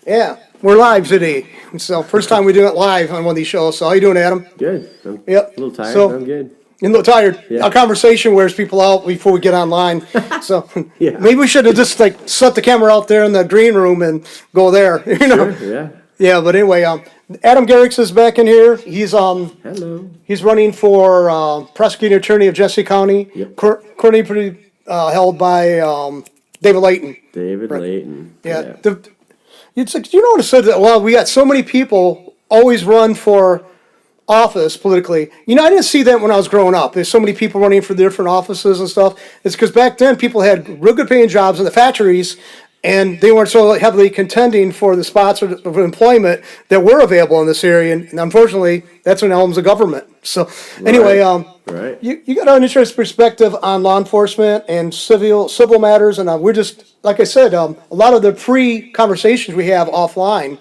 Yeah, we're live today. So first time we do it live on one of these shows. So how you doing, Adam? Good. I'm Yep. a little tired, So but I'm good. you're a little tired. Yeah. Our conversation wears people out before we get online. So Yeah. maybe we should have just like set the camera out there in the green room and go there. You know? Sure, yeah. Yeah. But anyway, Adam Gerics is back in here. Hello. He's running for Prosecutor Attorney of Genesee County. Yep. Currently held by David Layton. David Right. Layton. Yeah. It's like, you notice that, well, we got so many people always run for office politically. You know, I didn't see that when I was growing up. There's so many people running for different offices and stuff. It's because back then people had real good paying jobs in the factories and they weren't so heavily contending for the spots of employment that were available in this area. And unfortunately, that's when helms the government. So anyway, Right. you got an interesting perspective on law enforcement and civil matters, and we're just like I said, a lot of the pre-conversations we have offline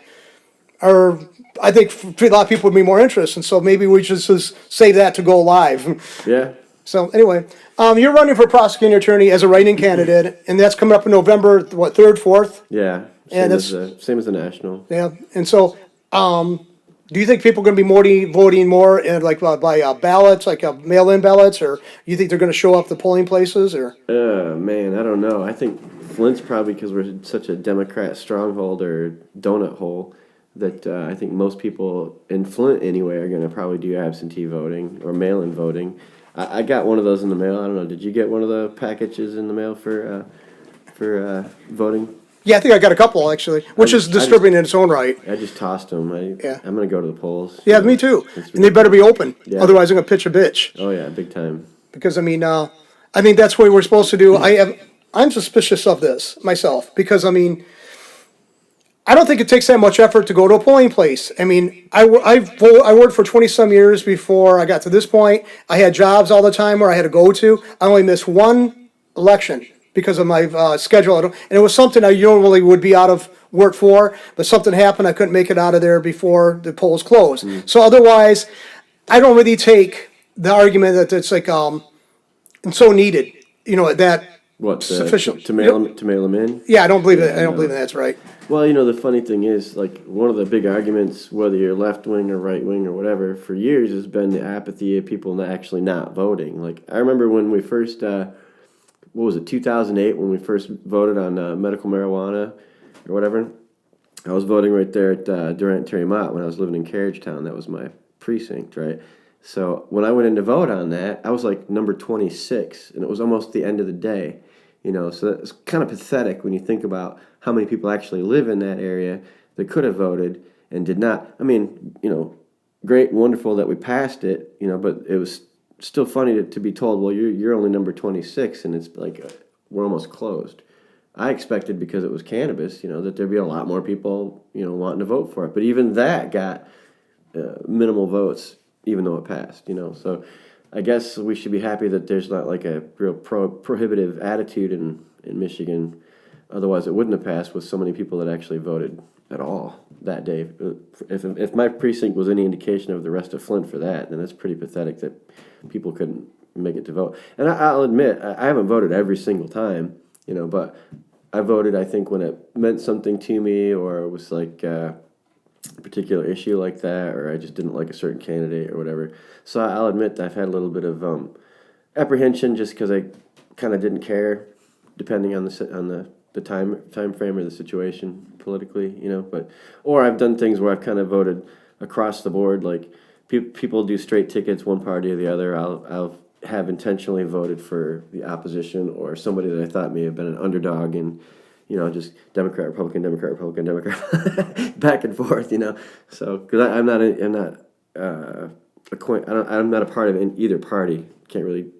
are, I think, for a lot of people would be more interested, and so maybe we should just save that to go live. Yeah. So anyway, you're running for prosecuting attorney as a write-in candidate, and that's coming up in November, what, 3rd, 4th? Yeah. And Same as the national. Yeah, and so, do you think people are going to be voting more in by ballots, like mail-in ballots, or you think they're going to show up the polling places, or? Man, I don't know. I think Flint's probably because we're such a Democrat stronghold or donut hole that I think most people in Flint anyway are going to probably do absentee voting or mail-in voting. I got one of those in the mail. I don't know. Did you get one of the packages in the mail for voting? Yeah, I think I got a couple actually, which is disturbing in its own right. I just tossed them. Yeah. I'm going to go to the polls. Yeah, me too. And they better be open, Yeah. otherwise I'm gonna pitch a bitch. Oh, yeah, big time. Because I think that's what we're supposed to do. I'm suspicious of this myself because I don't think it takes that much effort to go to a polling place. I mean, I worked for 20 some years before I got to this point. I had jobs all the time where I had to go to. I only missed one election because of my schedule. And it was something I normally would be out of work for, but something happened. I couldn't make it out of there before the polls closed. So otherwise, I don't really take the argument that it's like, it's so needed, that What, sufficient. to mail them in? Yeah, I don't believe it. I don't no. believe that's right. Well, the funny thing is, like, one of the big arguments, whether you're left wing or right wing or whatever, for years has been the apathy of people actually not voting. Like, I remember when we first, 2008, when we first voted on medical marijuana or whatever. I was voting right there at Durant Terry Mott when I was living in Carriagetown. That was my precinct, right? So when I went in to vote on that, I was like number 26, and it was almost the end of the day. So it's kind of pathetic when you think about how many people actually live in that area that could have voted and did not. I mean, great, wonderful that we passed it, but it was still funny to be told, well, you're only number 26, and it's like we're almost closed. I expected, because it was cannabis, that there'd be a lot more people, wanting to vote for it. But even that got minimal votes, even though it passed, So I guess we should be happy that there's not like a real prohibitive attitude in Michigan. Otherwise, it wouldn't have passed with so many people that actually voted at all that day. If my precinct was any indication of the rest of Flint for that, then it's pretty pathetic that people couldn't make it to vote. And I'll admit, I haven't voted every single time, but I voted, I think, when it meant something to me, or it was like a particular issue like that, or I just didn't like a certain candidate or whatever. So I'll admit that I've had a little bit of apprehension just because I kind of didn't care, depending on the time frame or the situation politically, or I've done things where I've kind of voted across the board, like people do straight tickets, one party or the other. I'll have intentionally voted for the opposition or somebody that I thought may have been an underdog, and just Democrat, Republican, Democrat, Republican, Democrat, back and forth, So because I'm not a part of either party. Can't really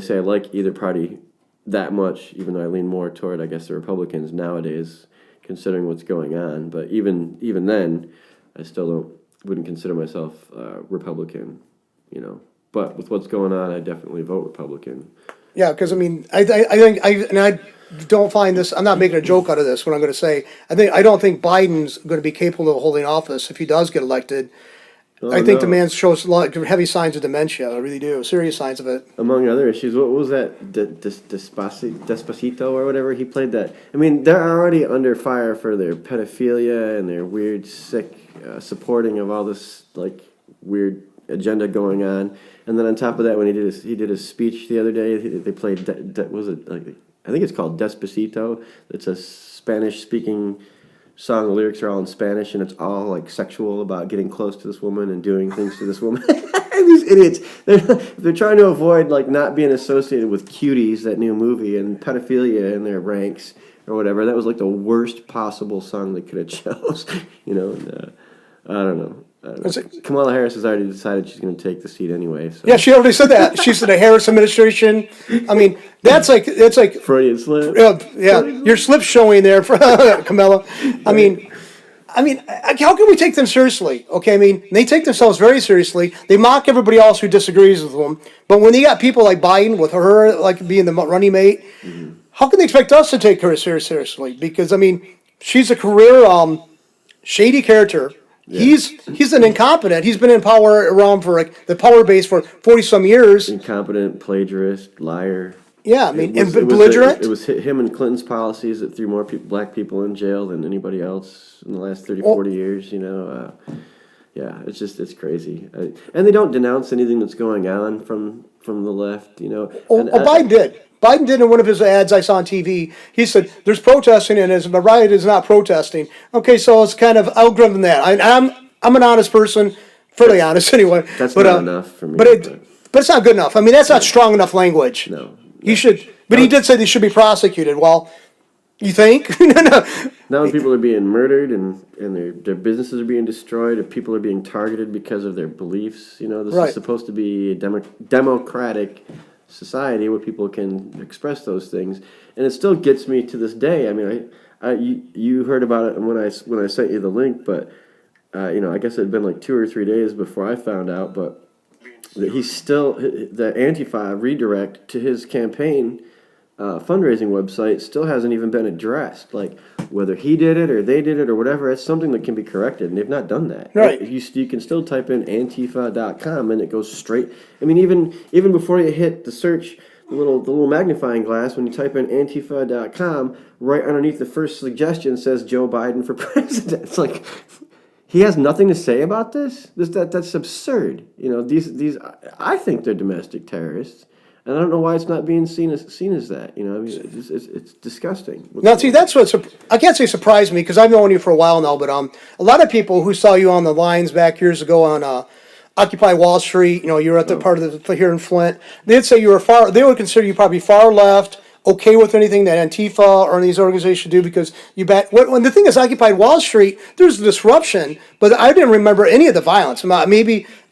say I like either party that much, even though I lean more toward, I guess, the Republicans nowadays, considering what's going on. But even then, I still wouldn't consider myself Republican, But with what's going on, I definitely vote Republican. Yeah, because I think I don't find this. I'm not making a joke out of this. What I'm going to say, I don't think Biden's going to be capable of holding office if he does get elected. Oh, I think the no. man shows a lot of heavy signs of dementia. I really do, serious signs of it. Among other issues, what was that? Despacito or whatever. He played that. I mean, they're already under fire for their pedophilia and their weird, sick supporting of all this like weird agenda going on. And then on top of that, when he did his speech the other day, they played was it like I think it's called Despacito. It's a Spanish speaking song. The lyrics are all in Spanish, and it's all like sexual about getting close to this woman and doing things to this woman. These idiots, they're trying to avoid like not being associated with Cuties, that new movie, and pedophilia in their ranks or whatever. That was like the worst possible song they could have chose, you know. And, I don't know. Kamala Harris has already decided she's going to take the seat anyway. So. Yeah, she already said that. She said the Harris administration. I mean, that's like Freudian slip. Yeah, your slip showing there, for Camilla. I mean, how can we take them seriously? Okay, I mean, they take themselves very seriously. They mock everybody else who disagrees with them. But when you got people like Biden with her like being the running mate, how can they expect us to take her seriously? Because I mean, she's a career shady character. Yeah. He's an incompetent. He's been in power around for like the power base for 40 some years. Incompetent, plagiarist, liar. Yeah, I mean, belligerent. It was him and Clinton's policies that threw more black people in jail than anybody else in the last 30, 40 years, you know. Yeah, it's crazy. And they don't denounce anything that's going on from the left, you know. Biden did. Biden did in one of his ads I saw on TV. He said, there's protesting and a riot is not protesting. Okay, so it's kind of outgrown that. I'm an honest person, fairly honest anyway. That's not enough for me. But it's not good enough. I mean, that's not strong enough language. No. He should, but he did say they should be prosecuted. Well, you think? No. Now when people are being murdered and their businesses are being destroyed, and people are being targeted because of their beliefs, you know, this is supposed to be a democratic society where people can express those things, and it still gets me to this day. I mean, you heard about it when I sent you the link, but you know, I guess it had been like 2 or 3 days before I found out, but that he's still the Antifa redirect to his campaign fundraising website still hasn't even been addressed. Like whether he did it or they did it or whatever, it's something that can be corrected, and they've not done that. Right. You can still type in Antifa.com and it goes straight. I mean, even before you hit the search, the little magnifying glass, when you type in Antifa.com, right underneath the first suggestion says Joe Biden for president. It's like he has nothing to say about this. That's absurd. You know, these I think they're domestic terrorists. And I don't know why it's not being seen as that. You know, I mean, it's disgusting. Now, see, that's I can't say surprised me because I've known you for a while now. But a lot of people who saw you on the lines back years ago on Occupy Wall Street, you know, you're at the part of the here in Flint. They'd say you were they would consider you probably far left, okay with anything that Antifa or these organizations do because you bet. When the thing is, Occupy Wall Street, there's disruption, but I didn't remember any of the violence.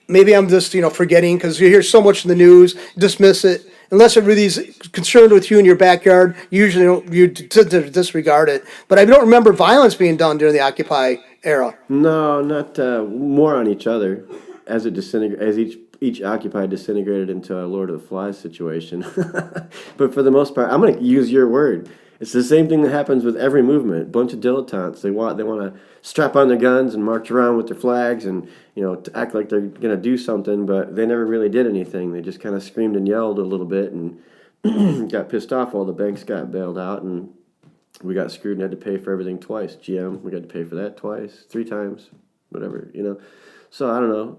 Maybe I'm just, forgetting because you hear so much in the news, dismiss it. Unless it really is concerned with you in your backyard, usually you disregard it. But I don't remember violence being done during the Occupy era. No, not more on each other as it as each Occupy disintegrated into a Lord of the Flies situation. But for the most part, I'm going to use your word. It's the same thing that happens with every movement. A bunch of dilettantes. They want to strap on their guns and march around with their flags and to act like they're going to do something, but they never really did anything. They just kind of screamed and yelled a little bit and got pissed off while the banks got bailed out and we got screwed and had to pay for everything twice. GM, we got to pay for that twice, 3 times, whatever. So I don't know.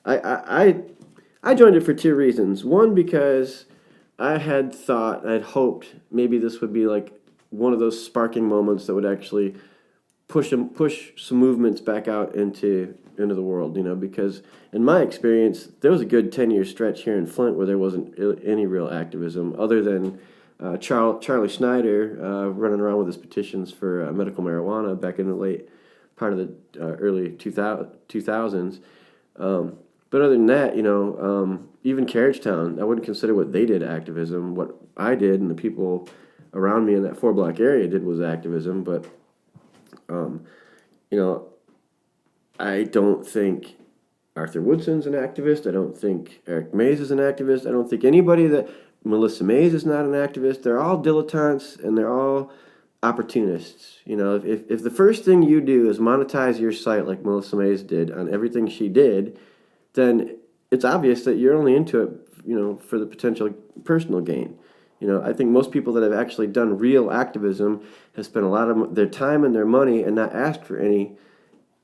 I joined it for 2 reasons. One, because I had hoped maybe this would be like one of those sparking moments that would actually push some movements back out into the world, because in my experience, there was a good 10-year stretch here in Flint where there wasn't any real activism other than Charlie Schneider running around with his petitions for medical marijuana back in the late part of the early 2000s. But other than that, even Carriagetown, I wouldn't consider what they did activism. What I did and the people around me in that 4-block area did was activism. But, I don't think Arthur Woodson's an activist. I don't think Eric Mays is an activist. I don't think Melissa Mays is not an activist. They're all dilettantes and they're all opportunists. You know, if the first thing you do is monetize your site like Melissa Mays did on everything she did, then it's obvious that you're only into it, you know, for the potential personal gain. You know, I think most people that have actually done real activism have spent a lot of their time and their money and not asked for any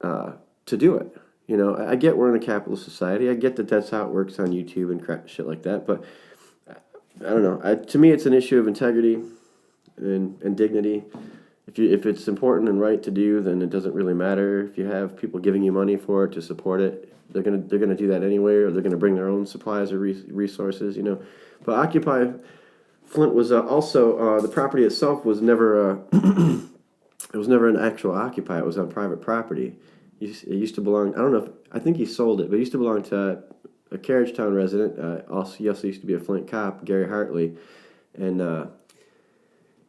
to do it. You know, I get we're in a capitalist society. I get that that's how it works on YouTube and crap shit like that. But I don't know. To me, it's an issue of integrity and dignity. If it's important and right to do, then it doesn't really matter. If you have people giving you money for it to support it, they're gonna do that anyway, or they're gonna bring their own supplies or resources. You know, but Occupy Flint was also the property itself was never it was never an actual Occupy. It was on private property. It used to belong. I don't know. I think he sold it, but it used to belong to a Carriagetown resident. He also used to be a Flint cop, Gary Hartley, and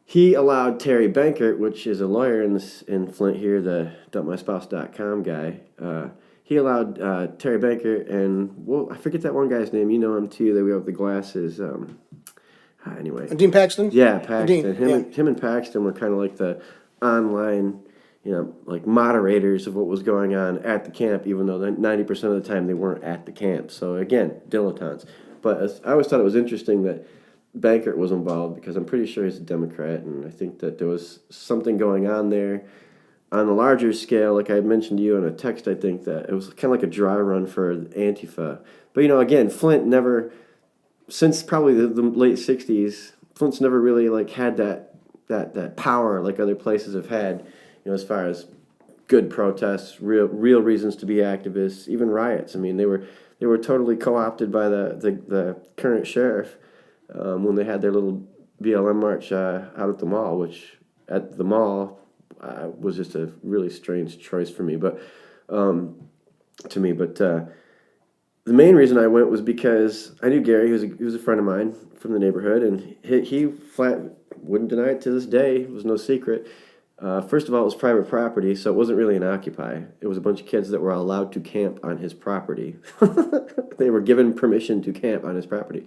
he allowed Terry Bankert, which is a lawyer in Flint here, the dumpmyspouse.com guy. He allowed Terry Bankert and, well, I forget that one guy's name. You know him too. They have the glasses. Anyway. Dean Paxton? Yeah, Paxton. Dean, Him and Paxton were kind of like the online, you know, like moderators of what was going on at the camp, even though 90% of the time they weren't at the camp. So again, dilettantes. But I always thought it was interesting that Bankert was involved because I'm pretty sure he's a Democrat, and I think that there was something going on there on a larger scale. Like I had mentioned to you in a text, I think that it was kind of like a dry run for Antifa. But, you know, again, Flint never, since probably the late 60s, Flint's never really like had that power like other places have had, you know, as far as good protests, real reasons to be activists, even riots. I mean, they were totally co-opted by the current sheriff when they had their little BLM march out at the mall, which at the mall was just a really strange choice for me, but to me. But the main reason I went was because I knew Gary. He was a friend of mine from the neighborhood, and he flat wouldn't deny it to this day. It was no secret. First of all, it was private property, so it wasn't really an Occupy. It was a bunch of kids that were allowed to camp on his property. They were given permission to camp on his property.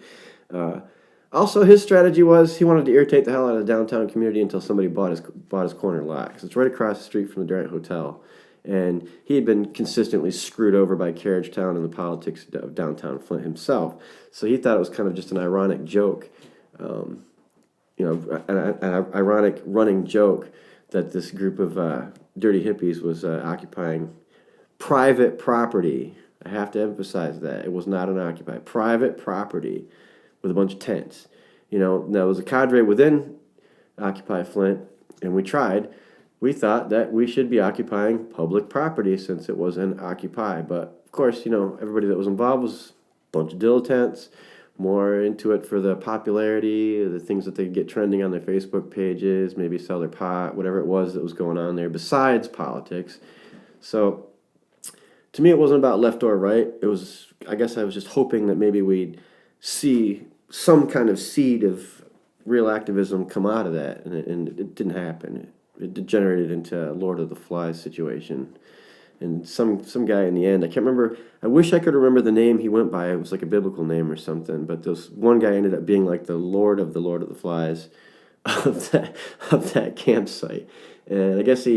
Also, his strategy was he wanted to irritate the hell out of the downtown community until somebody bought his corner lot. Because it's right across the street from the Durant Hotel. And he had been consistently screwed over by Carriagetown and the politics of downtown Flint himself. So he thought it was kind of just an ironic joke, you know, an ironic running joke that this group of dirty hippies was occupying private property. I have to emphasize that. It was not an Occupy. Private property with a bunch of tents. You know, there was a cadre within Occupy Flint, and we tried. We thought that we should be occupying public property since it was an Occupy. But, of course, you know, everybody that was involved was a bunch of dilettantes, more into it for the popularity, the things that they get trending on their Facebook pages, maybe sell their pot, whatever it was that was going on there, besides politics. So, to me, it wasn't about left or right. It was, I guess I was just hoping that maybe we'd see some kind of seed of real activism come out of that, and it didn't happen. It degenerated into a Lord of the Flies situation. And some guy in the end, I can't remember, I wish I could remember the name he went by. It was like a biblical name or something, but this one guy ended up being like the Lord of the Flies of that campsite. And I guess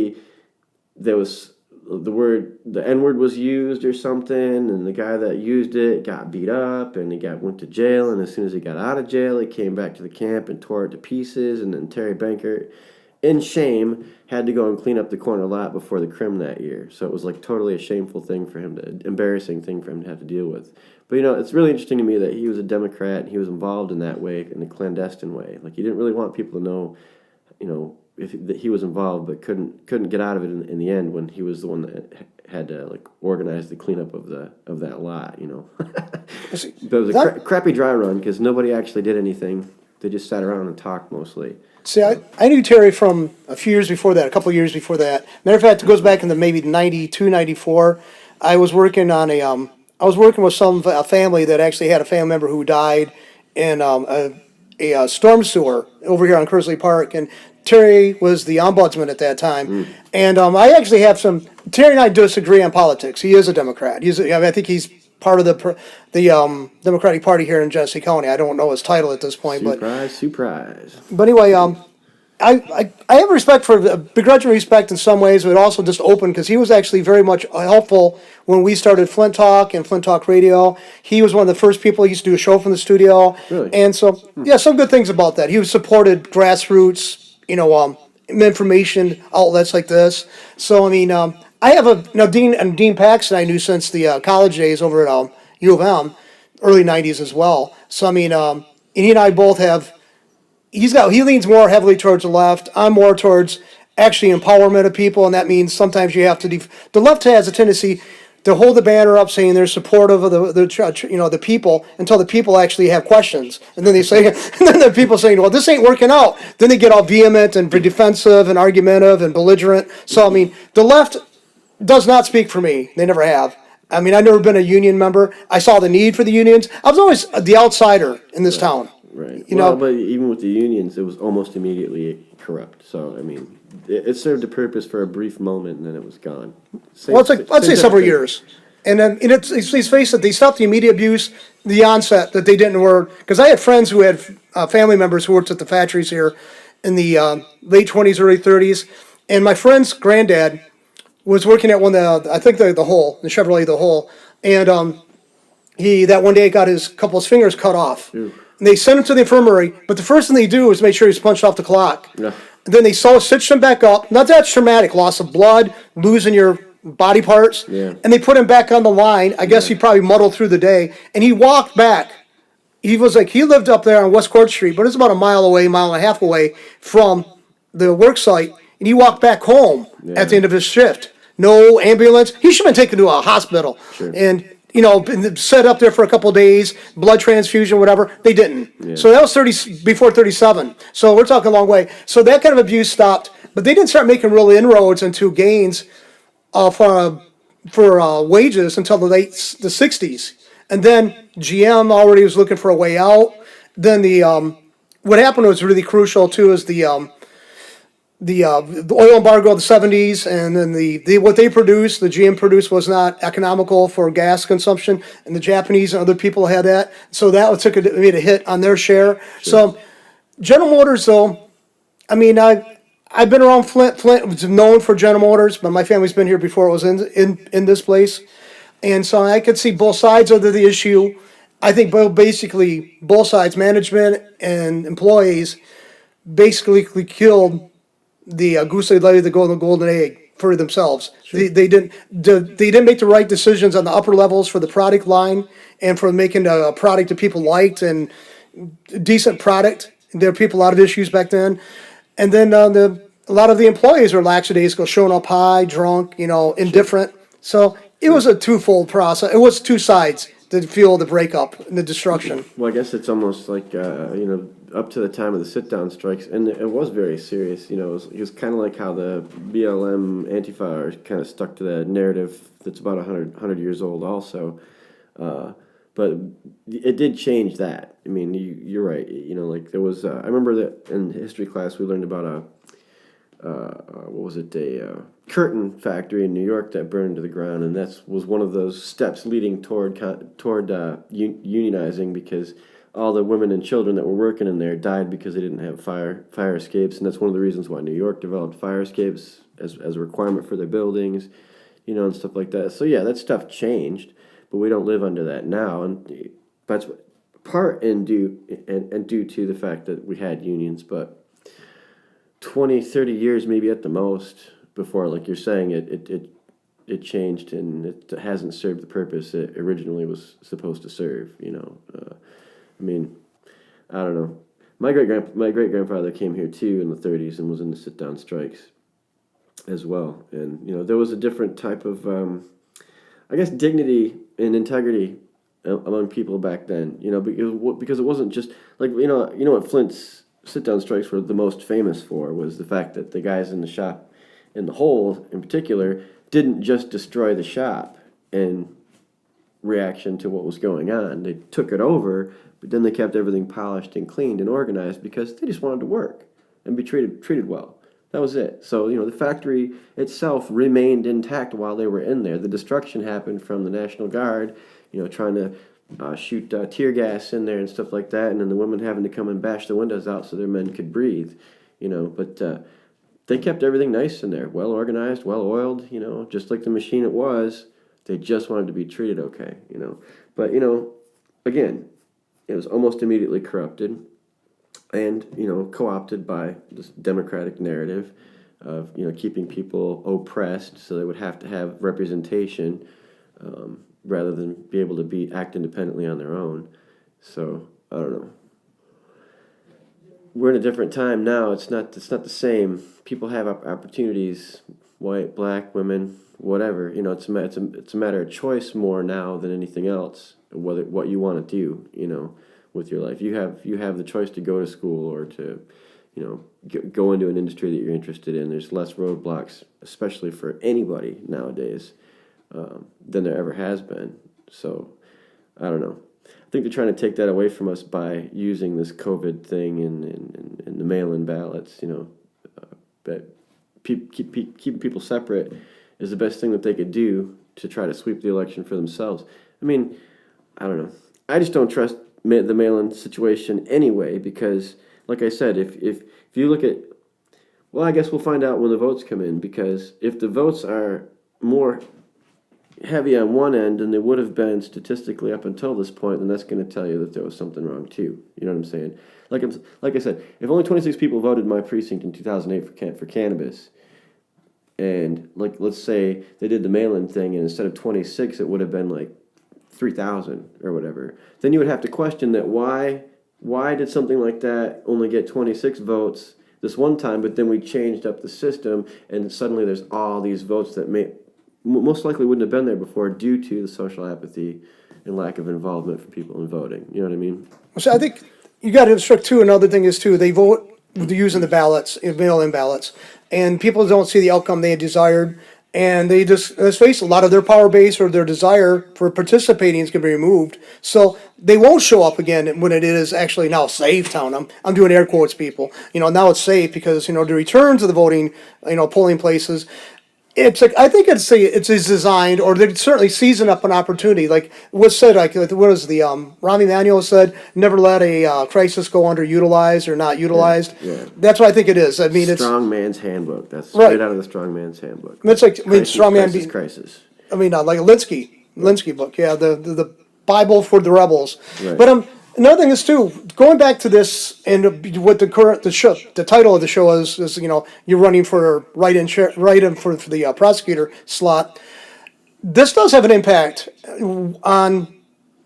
there was the N-word was used or something, and the guy that used it got beat up, and he went to jail, and as soon as he got out of jail, he came back to the camp and tore it to pieces, and then Terry Bankert, in shame, had to go and clean up the corner lot before the crim that year. So it was like totally a shameful thing for him embarrassing thing for him to have to deal with. But, you know, it's really interesting to me that he was a Democrat, and he was involved in that way, in a clandestine way. Like, he didn't really want people to know, you know, that he was involved, but couldn't get out of it in the end when he was the one that had to like organize the cleanup of that lot, you know. But it was a crappy dry run because nobody actually did anything. They just sat around and talked mostly. See, I knew Terry from a couple of years before that. Matter of fact, it goes back into maybe 92, 94. I was working with a family that actually had a family member who died in a storm sewer over here on Kersley Park, and Terry was the ombudsman at that time. And I actually have Terry and I disagree on politics. He is a Democrat. I think he's part of the Democratic Party here in Genesee County. I don't know his title at this point, Surprise. but anyway, I have respect for, begrudging respect in some ways, but also just open, because he was actually very much helpful when we started Flint Talk and Flint Talk Radio. He was one of the first people. He used to do a show from the studio. Really? And so, yeah, some good things about that. He was supported grassroots, information outlets like this. So, I mean, I have Dean Paxton I knew since the college days over at U of M, early 90s as well. So, I mean, and he and I both have, he leans more heavily towards the left. I'm more towards actually empowerment of people, and that means sometimes you have to. The left has a tendency to hold the banner up saying they're supportive of the people until the people actually have questions, and then they say, and then the people saying, well, this ain't working out. Then they get all vehement and defensive and argumentative and belligerent. So I mean, the left does not speak for me. They never have. I mean, I've never been a union member. I saw the need for the unions. I was always the outsider in this town. Right. You Well, know, but even with the unions, it was almost immediately corrupt. So I mean, it served a purpose for a brief moment, and then it was gone. well, it's like, let's say several years. And then let's face it, they stopped the immediate abuse, the onset that they didn't work. Because I had friends who had family members who worked at the factories here in the late 20s, early 30s. And my friend's granddad was working at I think the Chevrolet The Hole. And he, that one day, got his couple of his fingers cut off. Ew. And they sent him to the infirmary, but the first thing they do is make sure he's punched off the clock. Yeah. And then they stitched him back up. Not that traumatic, loss of blood, losing your body parts. Yeah. And they put him back on the line. I guess he probably muddled through the day. And he walked back. He lived up there on West Court Street, but it's about a mile and a half away from the work site. And he walked back home at the end of his shift. No ambulance. He should have been taken to a hospital. Sure. And been set up there for a couple of days, blood transfusion, whatever. They didn't. Yeah. So that was before 37. So we're talking a long way. So that kind of abuse stopped, but they didn't start making real inroads into gains for wages until the 60s. And then GM already was looking for a way out. Then what happened was really crucial too is the oil embargo of the 70s, and then what they produced, the GM produced, was not economical for gas consumption, and the Japanese and other people had that, so that made a hit on their share. Sure. So General Motors, though, I mean, I've been around Flint. Flint was known for General Motors, but my family's been here before it was in this place, and so I could see both sides of the issue. I think basically both sides, management and employees, basically killed the goose laid the golden egg for themselves. Sure. They didn't make the right decisions on the upper levels for the product line and for making a product that people liked and decent product. There were people a lot of issues back then, and then a lot of the employees were lackadaisical, showing up high, drunk, indifferent. Sure. So it was a twofold process. It was two sides to fuel the breakup and the destruction. Well, I guess it's almost like up to the time of the sit-down strikes, and it was very serious. It was kind of like how the BLM Antifa are kind of stuck to that narrative that's about 100 years old also. But it did change that. I mean, you're right. Like there was, I remember that in history class we learned about a curtain factory in New York that burned to the ground, and that was one of those steps leading toward unionizing, because all the women and children that were working in there died because they didn't have fire escapes, and that's one of the reasons why New York developed fire escapes as a requirement for their buildings, and stuff like that. So yeah, that stuff changed, but we don't live under that now, and that's part and due to the fact that we had unions, but 20, 30 years maybe at the most before, like you're saying, it changed, and it hasn't served the purpose it originally was supposed to serve. I mean, I don't know. My great grandfather came here too in the 30s and was in the sit down strikes as well, and there was a different type of I guess dignity and integrity among people back then. Because it wasn't just like what Flint's sit down strikes were the most famous for was the fact that the guys in the shop, in the hole in particular, didn't just destroy the shop in reaction to what was going on. They took it over, but then they kept everything polished and cleaned and organized because they just wanted to work and be treated well. That was it. So, the factory itself remained intact while they were in there. The destruction happened from the National Guard, trying to shoot tear gas in there and stuff like that, and then the women having to come and bash the windows out so their men could breathe. But they kept everything nice in there, well organized, well oiled, just like the machine it was. They just wanted to be treated okay. But again, it was almost immediately corrupted and co-opted by this democratic narrative of keeping people oppressed, so they would have to have representation rather than be able to act independently on their own. So I don't know. We're in a different time now. It's not the same. People have opportunities, white, black, women, whatever. It's a matter of choice more now than anything else. What you want to do, with your life. You have the choice to go to school or to, go into an industry that you're interested in. There's less roadblocks, especially for anybody nowadays, than there ever has been. So, I don't know. I think they're trying to take that away from us by using this COVID thing and the mail-in ballots. But keeping people separate is the best thing that they could do to try to sweep the election for themselves. I mean, I don't know. I just don't trust the mail-in situation anyway, because, like I said, if you look at, well, I guess we'll find out when the votes come in, because if the votes are more heavy on one end than they would have been statistically up until this point, then that's going to tell you that there was something wrong too. You know what I'm saying? Like I said, if only 26 people voted in my precinct in 2008 for cannabis, and let's say they did the mail-in thing, and instead of 26, it would have been like 3,000 or whatever, then you would have to question that why did something like that only get 26 votes this one time, but then we changed up the system and suddenly there's all these votes that most likely wouldn't have been there before due to the social apathy and lack of involvement for people in voting. You know what I mean? So I think you got to instruct too. Another thing is too, they vote using the ballots, mail-in ballots, and people don't see the outcome they had desired. And they just, let's face it, a lot of their power base or their desire for participating is going to be removed. So they won't show up again when it is actually now safe town. I'm doing air quotes, people. Now it's safe because, the return to the voting, polling places. It's like, I think it's designed, or they certainly season up an opportunity. Like was said, what was the Rahm Emanuel said, never let a crisis go underutilized or not utilized. Yeah. That's what I think it is. I mean, it's strong man's handbook. That's right. straight out of the strong man's handbook. It's like strong man crisis. I mean, like a Linsky book, yeah, the Bible for the rebels. Right. But another thing is too, going back to this and what the title of the show is you're running for write-in for the prosecutor slot. This does have an impact on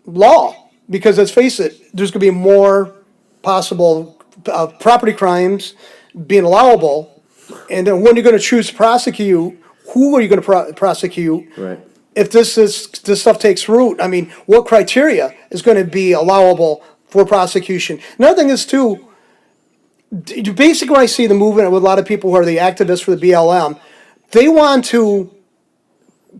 law because let's face it, there's going to be more possible property crimes being allowable, and then when you're going to choose to prosecute, who are you going to prosecute? Right. If this stuff takes root, I mean, what criteria is going to be allowable for prosecution? Another thing is too, basically when I see the movement with a lot of people who are the activists for the BLM, they want to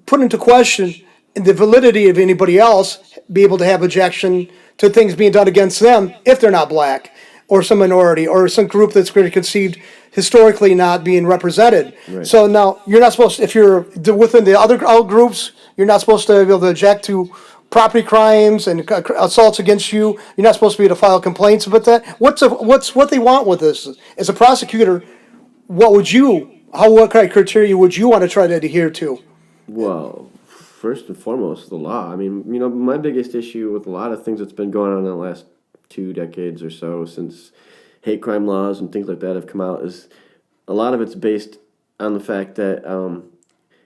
put into question the validity of anybody else be able to have objection to things being done against them if they're not black or some minority or some group that's conceived historically not being represented. Right. So now you're not supposed to, if you're within the other groups, you're not supposed to be able to object to property crimes and assaults against you. You're not supposed to be able to file complaints about that. What's what they want with this? As a prosecutor, what kind of criteria would you want to try to adhere to? Well, first and foremost, the law. I mean, my biggest issue with a lot of things that's been going on in the last 2 decades or so since hate crime laws and things like that have come out is a lot of it's based on the fact that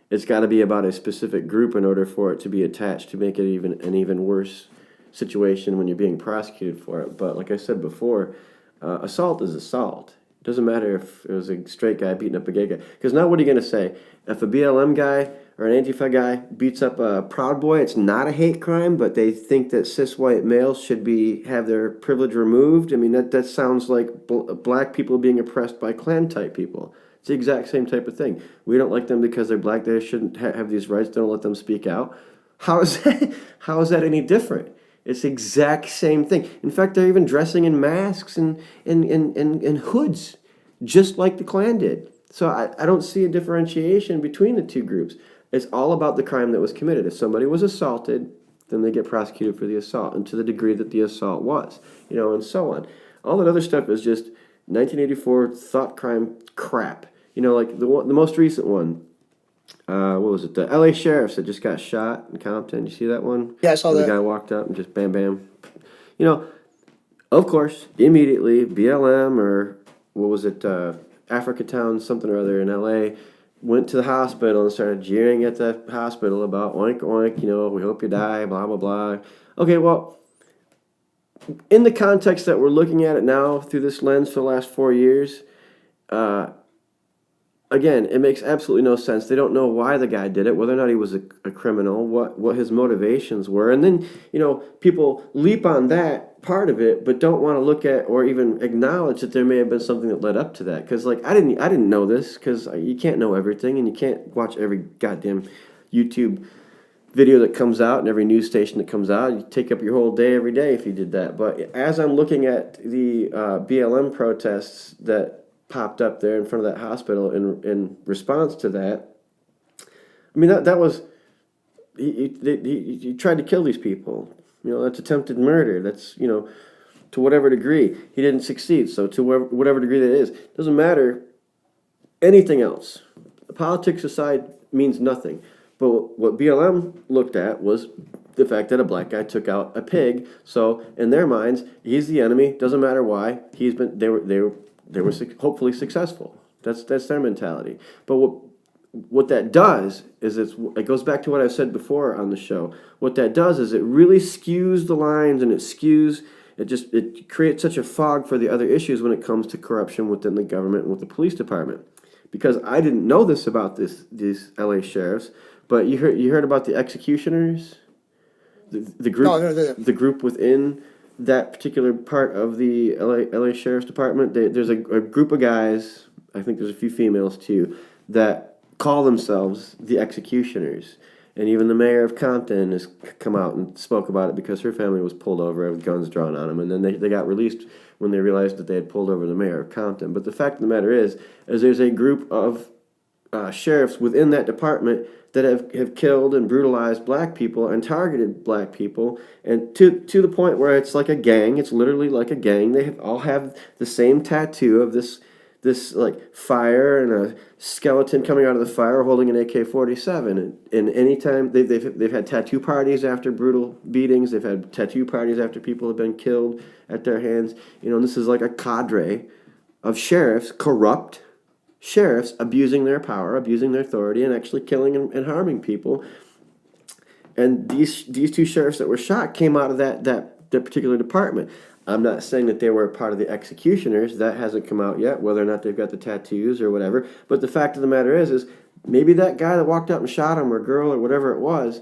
it's got to be about a specific group in order for it to be attached to make it an even worse situation when you're being prosecuted for it. But like I said before, assault is assault. It doesn't matter if it was a straight guy beating up a gay guy. Because now what are you going to say? If a BLM guy or an Antifa guy beats up a Proud Boy, it's not a hate crime, but they think that cis white males should have their privilege removed. I mean, that sounds like black people being oppressed by Klan type people. It's the exact same type of thing. We don't like them because they're black. They shouldn't have these rights. Don't let them speak out. How is that any different? It's the exact same thing. In fact, they're even dressing in masks and hoods, just like the Klan did. So I don't see a differentiation between the two groups. It's all about the crime that was committed. If somebody was assaulted, then they get prosecuted for the assault, and to the degree that the assault was, and so on. All that other stuff is just 1984 thought crime crap. You know, like the most recent one. What was it? The L.A. sheriffs that just got shot in Compton. You see that one? Yeah, I saw Where the that. guy walked up and just bam, bam. You know, of course, immediately BLM or what was it? Africa Town, something or other in L.A. went to the hospital and started jeering at the hospital about oink oink. You know, we hope you die. Blah blah blah. Okay, well, in the context that we're looking at it now through this lens for the last 4 years, uh, again, it makes absolutely no sense. They don't know why the guy did it, whether or not he was a criminal, what his motivations were. And then, people leap on that part of it, but don't want to look at or even acknowledge that there may have been something that led up to that. Because, like, I didn't know this, because you can't know everything, and you can't watch every goddamn YouTube video that comes out and every news station that comes out. You take up your whole day every day if you did that. But as I'm looking at the BLM protests that popped up there in front of that hospital in response to that, I mean, that was, he tried to kill these people. That's attempted murder. That's, to whatever degree. He didn't succeed. So to whatever degree that is, doesn't matter anything else. Politics aside means nothing. But what BLM looked at was the fact that a black guy took out a pig. So in their minds, he's the enemy. Doesn't matter why. They were hopefully successful. That's their mentality. But what that does is it goes back to what I said before on the show. What that does is it really skews the lines, and it creates such a fog for the other issues when it comes to corruption within the government and with the police department. Because I didn't know this about these LA sheriffs, but you heard about the executioners, the group No. the group within that particular part of the LA Sheriff's Department. There's a group of guys. I think there's a few females too that call themselves the executioners. And even the mayor of Compton has come out and spoke about it because her family was pulled over with guns drawn on them. And then they got released when they realized that they had pulled over the mayor of Compton. But the fact of the matter is there's a group of sheriffs within that department that have killed and brutalized black people and targeted black people, and to the point where it's like a gang. It's literally like a gang. All have the same tattoo of this like fire and a skeleton coming out of the fire holding an AK-47. And anytime they've had tattoo parties after brutal beatings, they've had tattoo parties after people have been killed at their hands. And this is like a cadre of sheriffs, corrupt sheriffs, abusing their power, abusing their authority, and actually killing and harming people. And these two sheriffs that were shot came out of that particular department. I'm not saying that they were part of the executioners. That hasn't come out yet, whether or not they've got the tattoos or whatever. But the fact of the matter is maybe that guy that walked up and shot him, or girl, or whatever it was,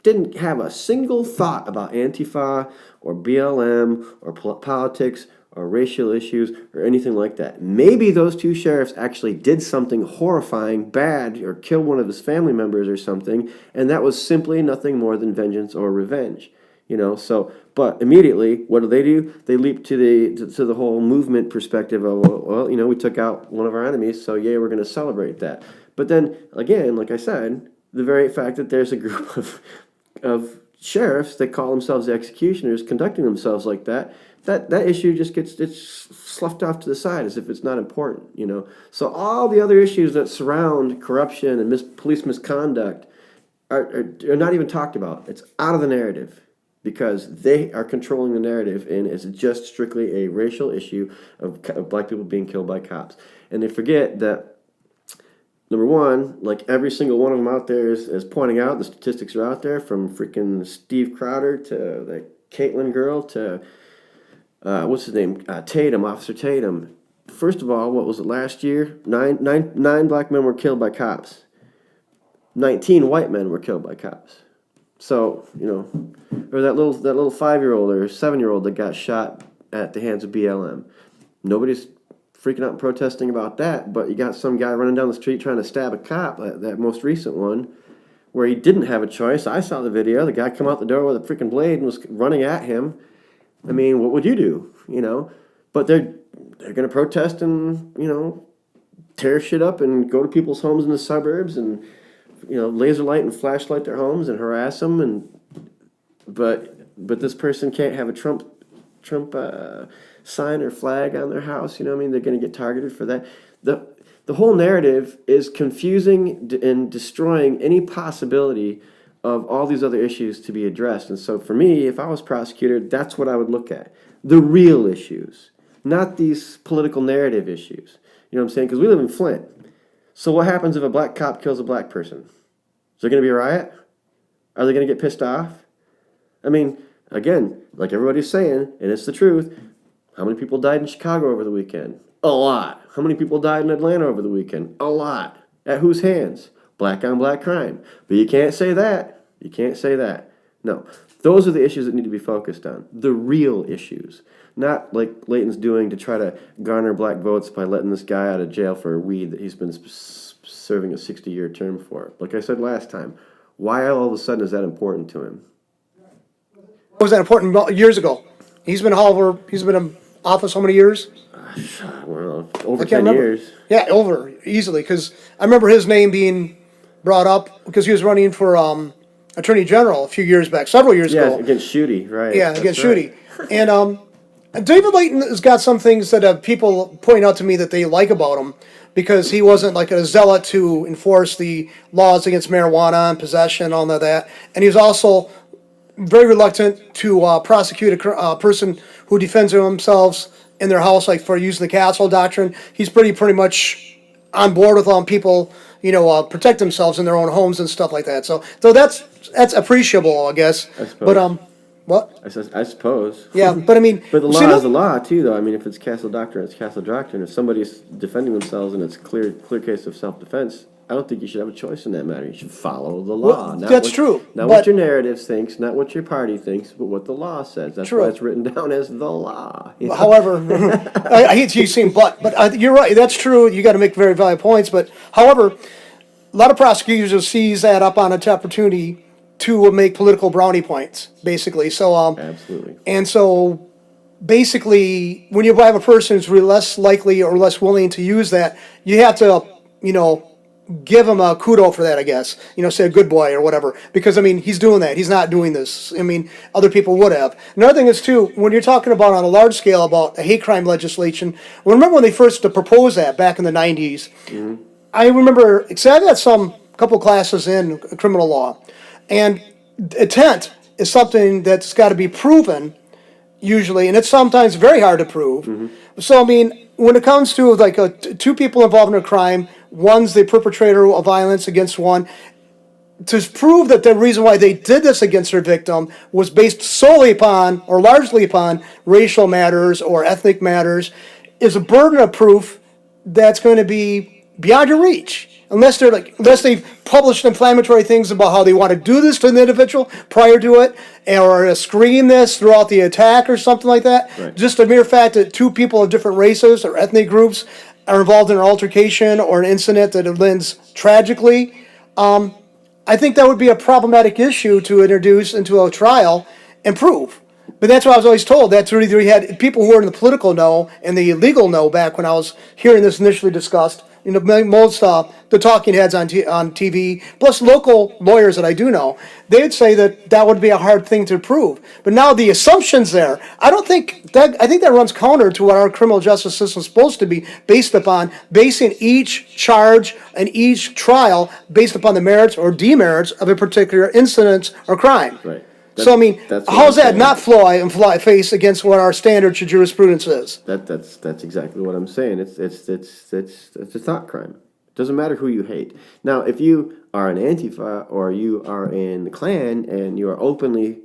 didn't have a single thought about Antifa or BLM or politics or racial issues or anything like that. Maybe those two sheriffs actually did something horrifying, bad, or killed one of his family members or something, and that was simply nothing more than vengeance or revenge. But immediately, what do? They leap to the whole movement perspective of, well, we took out one of our enemies, so yeah, we're going to celebrate that. But then, again, like I said, the very fact that there's a group of sheriffs that call themselves the executioners conducting themselves like that issue just it's sloughed off to the side as if it's not important, So all the other issues that surround corruption and police misconduct are not even talked about. It's out of the narrative, because they are controlling the narrative, and it's just strictly a racial issue of black people being killed by cops. And they forget that, number one, like every single one of them out there is pointing out, the statistics are out there, from freaking Steve Crowder to the Caitlin girl to, what's his name, Officer Tatum. First of all, what was it, last year? Nine black men were killed by cops. 19 white men were killed by cops. So, or that little 5-year-old or 7-year-old that got shot at the hands of BLM. Nobody's freaking out and protesting about that, but you got some guy running down the street trying to stab a cop, that most recent one, where he didn't have a choice. I saw the video. The guy come out the door with a freaking blade and was running at him. I mean, what would you do, But they're going to protest and, tear shit up and go to people's homes in the suburbs and, laser light and flashlight their homes and harass them. But this person can't have a Trump sign or flag on their house. You know what I mean? They're going to get targeted for that. The whole narrative is confusing and destroying any possibility of all these other issues to be addressed. And so for me, if I was prosecutor, that's what I would look at. The real issues, not these political narrative issues. You know what I'm saying? Because we live in Flint. So what happens if a black cop kills a black person? Is there going to be a riot? Are they going to get pissed off? I mean, again, like everybody's saying, and it's the truth, how many people died in Chicago over the weekend? A lot. How many people died in Atlanta over the weekend? A lot. At whose hands? Black on black crime. But you can't say that. You can't say that. No. Those are the issues that need to be focused on. The real issues. Not like Layton's doing to try to garner black votes by letting this guy out of jail for weed that he's been serving a 60-year term for. Like I said last time, why all of a sudden is that important to him? Was that important years ago? He's been in office how many years? I don't know, over I 10 can't remember. years. Yeah, over easily, because I remember his name being brought up because he was running for Attorney General a few years back, several years Yeah, ago. against Schuette, right. Yeah, That's against right. Schuette. And David Layton has got some things that people point out to me that they like about him, because he wasn't like a zealot to enforce the laws against marijuana and possession and all of that. And he was also very reluctant to prosecute a person who defends themselves in their house, like for using the castle doctrine. He's pretty much on board with people, protect themselves in their own homes and stuff like that. So that's appreciable, I guess. I suppose. But what? I suppose. Yeah, but I mean, But the see, law no- is the law too, though. I mean, if it's castle doctrine, it's castle doctrine. If somebody's defending themselves and it's clear case of self-defense, I don't think you should have a choice in that matter. You should follow the law. Well, that's true, Not but- what your narrative thinks, not what your party thinks, but what the law says. That's True. why it's written down as the law. You know? However, I hate to use saying but you're right. That's true. You got to make very valid points. But however, a lot of prosecutors will seize that up on an opportunity to make political brownie points, basically. So Absolutely. and so basically, when you have a person who's really less likely or less willing to use that, you have to, give him a kudo for that, I guess. Say a good boy or whatever. Because, I mean, he's doing that. He's not doing this. I mean, other people would have. Another thing is, too, when you're talking about on a large scale about a hate crime legislation, well, remember when they first proposed that back in the 90s? Mm-hmm. I remember, because I've had some couple classes in criminal law. And intent is something that's got to be proven, usually, and it's sometimes very hard to prove. Mm-hmm. So, I mean, when it comes to like two people involved in a crime, one's the perpetrator of violence against one, to prove that the reason why they did this against their victim was based solely upon, or largely upon, racial matters or ethnic matters, is a burden of proof that's going to be beyond your reach. Unless they've published inflammatory things about how they want to do this to the individual prior to it, or screen this throughout the attack or something like that. Right. Just the mere fact that two people of different races or ethnic groups are involved in an altercation or an incident that ends tragically, I think that would be a problematic issue to introduce into a trial and prove. But that's what I was always told. That's really, we had people who were in the political know and the legal know back when I was hearing this initially discussed. Most the talking heads on TV, plus local lawyers that I do know, they'd say that would be a hard thing to prove. But now the assumptions there, I think that runs counter to what our criminal justice system is supposed to be based upon, basing each charge and each trial based upon the merits or demerits of a particular incident or crime. Right. So I mean, That's what how's I'm that saying. not fly face against what our standard to jurisprudence is? That's exactly what I'm saying. It's a thought crime. It doesn't matter who you hate. Now, if you are an Antifa or you are in the Klan and you are openly,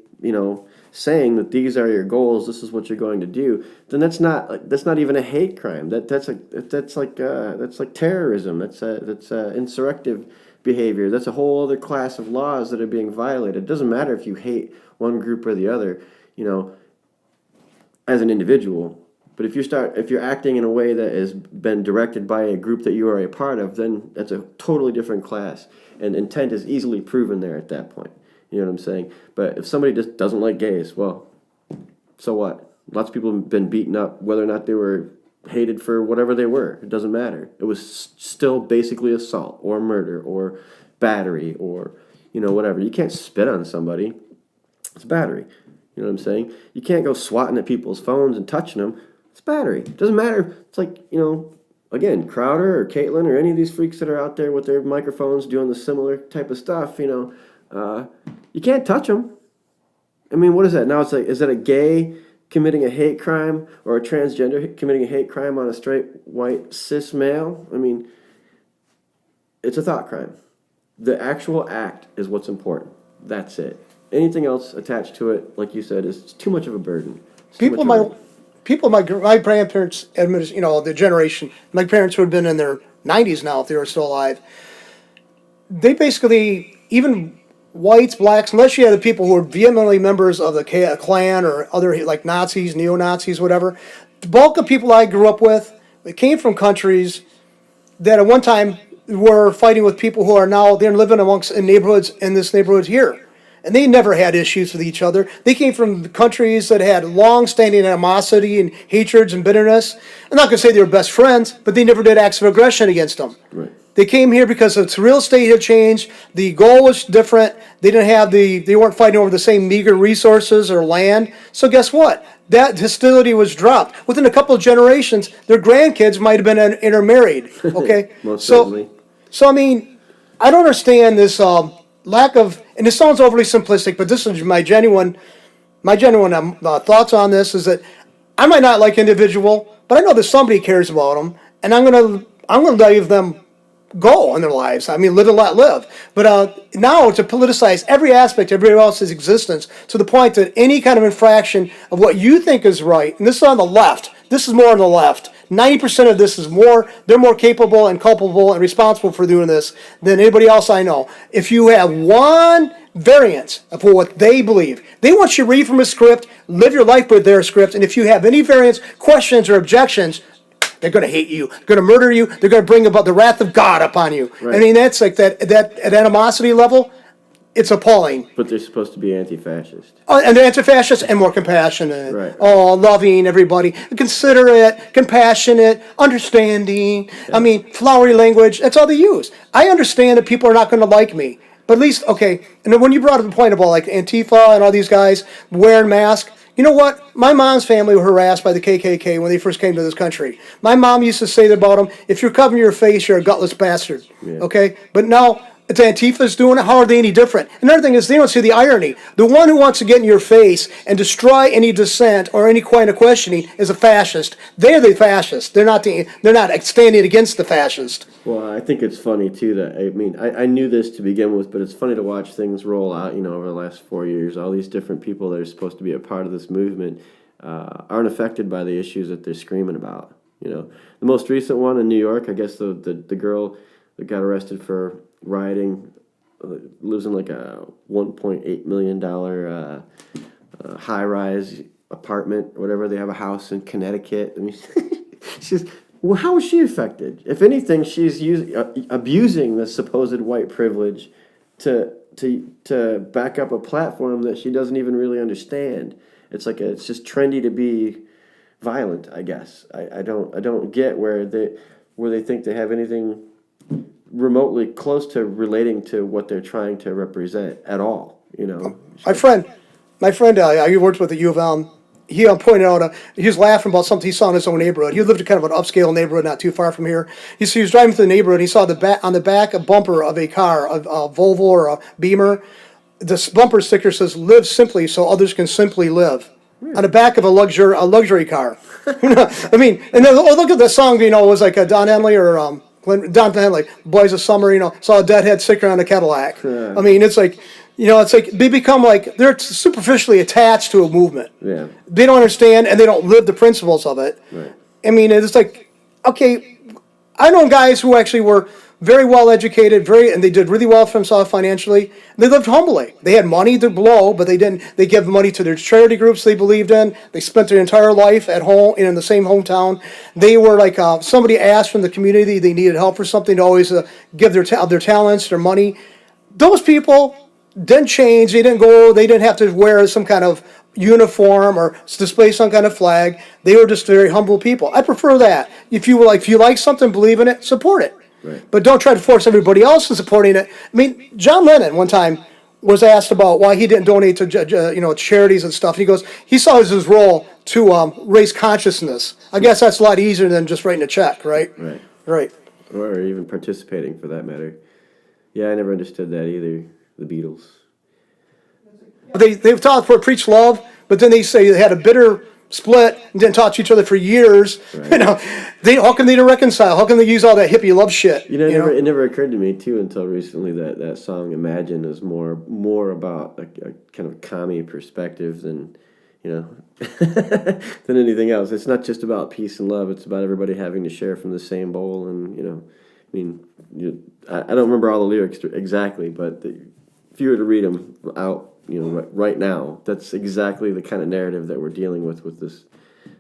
saying that these are your goals, this is what you're going to do, then that's not even a hate crime. That's like terrorism. That's insurrective behavior. That's a whole other class of laws that are being violated. It doesn't matter if you hate one group or the other, as an individual. But if you're acting in a way that has been directed by a group that you are a part of, then that's a totally different class. And intent is easily proven there at that point. You know what I'm saying? But if somebody just doesn't like gays, well, so what? Lots of people have been beaten up, whether or not they were hated for whatever they were. It doesn't matter. It was still basically assault or murder or battery or, whatever. You can't spit on somebody. It's battery. You know what I'm saying? You can't go swatting at people's phones and touching them. It's battery. It doesn't matter. It's like, again, Crowder or Caitlin or any of these freaks that are out there with their microphones doing the similar type of stuff, you can't touch them. I mean, what is that? Now it's like, is that a gay committing a hate crime or a transgender committing a hate crime on a straight, white, cis male? I mean, it's a thought crime. The actual act is what's important. That's it. Anything else attached to it, like you said, is too much of a burden. My grandparents, the generation, my parents who had been in their 90s now, if they were still alive, they basically, even whites, blacks, unless you had the people who were vehemently members of the Klan or other, like Nazis, neo-Nazis, whatever, the bulk of people I grew up with, they came from countries that at one time were fighting with people who are now, they're living in neighborhoods, in this neighborhood here. And they never had issues with each other. They came from countries that had long-standing animosity and hatreds and bitterness. I'm not going to say they were best friends, but they never did acts of aggression against them. Right. They came here because its real estate had changed. The goal was different. They weren't fighting over the same meager resources or land. So guess what? That hostility was dropped. Within a couple of generations, their grandkids might have been intermarried. Okay? Most certainly. So, I mean, I don't understand this lack of, and this sounds overly simplistic, but this is my genuine thoughts on this, is that I might not like individual, but I know that somebody cares about them, and I'm gonna leave them go in their lives. I mean, live and let live. But now to politicize every aspect of everybody else's existence to the point that any kind of infraction of what you think is right, and this is on the left, this is more on the left. 90% of this is they're more capable and culpable and responsible for doing this than anybody else I know. If you have one variance of what they believe, they want you to read from a script, live your life with their script, and if you have any variance, questions, or objections, they're going to hate you. They're going to murder you. They're going to bring about the wrath of God upon you. Right. I mean, that's like that at animosity level, it's appalling. But they're supposed to be anti-fascist. And they're anti-fascist and more compassionate. Right. Oh, loving everybody. Considerate, compassionate, understanding. Yeah. I mean, flowery language. That's all they use. I understand that people are not going to like me. But at least, okay, and then when you brought up the point about like Antifa and all these guys wearing masks, you know what? My mom's family were harassed by the KKK when they first came to this country. My mom used to say about them, if you're covering your face, you're a gutless bastard. Yeah. Okay? But now, it's Antifa's doing it. How are they any different? Another thing is they don't see the irony. The one who wants to get in your face and destroy any dissent or any kind of questioning is a fascist. They're the fascists. They're not standing against the fascist. Well, I think it's funny too that I knew this to begin with, but it's funny to watch things roll out. Over the last 4 years, all these different people that are supposed to be a part of this movement aren't affected by the issues that they're screaming about. The most recent one in New York, I guess the girl that got arrested for rioting lives in like a $1.8 million high-rise apartment or whatever. They have a house in Connecticut. I mean, well, how is she affected? If anything, she's abusing the supposed white privilege to back up a platform that she doesn't even really understand. It's just trendy to be violent, I guess. I don't get where they think they have anything remotely close to relating to what they're trying to represent at all. My friend, I worked with at U of M. He pointed out, he was laughing about something he saw in his own neighborhood. He lived in kind of an upscale neighborhood not too far from here. He was driving through the neighborhood, and he saw on the back a bumper of a car, a Volvo or a Beamer. This bumper sticker says, "Live simply so others can simply live." Really? On the back of a luxury car. I mean, and then look at the song, it was like a Don Henley or Don Henley, Boys of Summer, saw a deadhead sticker on a Cadillac. Yeah. I mean, it's like they become like, they're superficially attached to a movement. Yeah. They don't understand and they don't live the principles of it. Right. I mean, it's like, okay, I know guys who actually were very well educated, and they did really well for themselves financially. They lived humbly. They had money to blow, but they gave money to their charity groups they believed in. They spent their entire life at home in the same hometown. They were like, somebody asked from the community they needed help for something to always give their talents, their money. Those people didn't change. They didn't have to wear some kind of uniform or display some kind of flag. They were just very humble people. I prefer that. If you like something, believe in it, support it. Right. But don't try to force everybody else in supporting it. I mean, John Lennon one time was asked about why he didn't donate to charities and stuff. He goes, he saw it as his role raise consciousness. I guess that's a lot easier than just writing a check, right? Right. Right. Or even participating, for that matter. Yeah, I never understood that either. The Beatles. They've taught for preach love, but then they say they had a bitter split and didn't talk to each other for years. Right. You know, how come they didn't reconcile? How come they use all that hippie love shit? It never occurred to me too until recently that song "Imagine" is more about a kind of commie perspective than than anything else. It's not just about peace and love. It's about everybody having to share from the same bowl. And I don't remember all the lyrics exactly, but if you were to read them out, right now, that's exactly the kind of narrative that we're dealing with this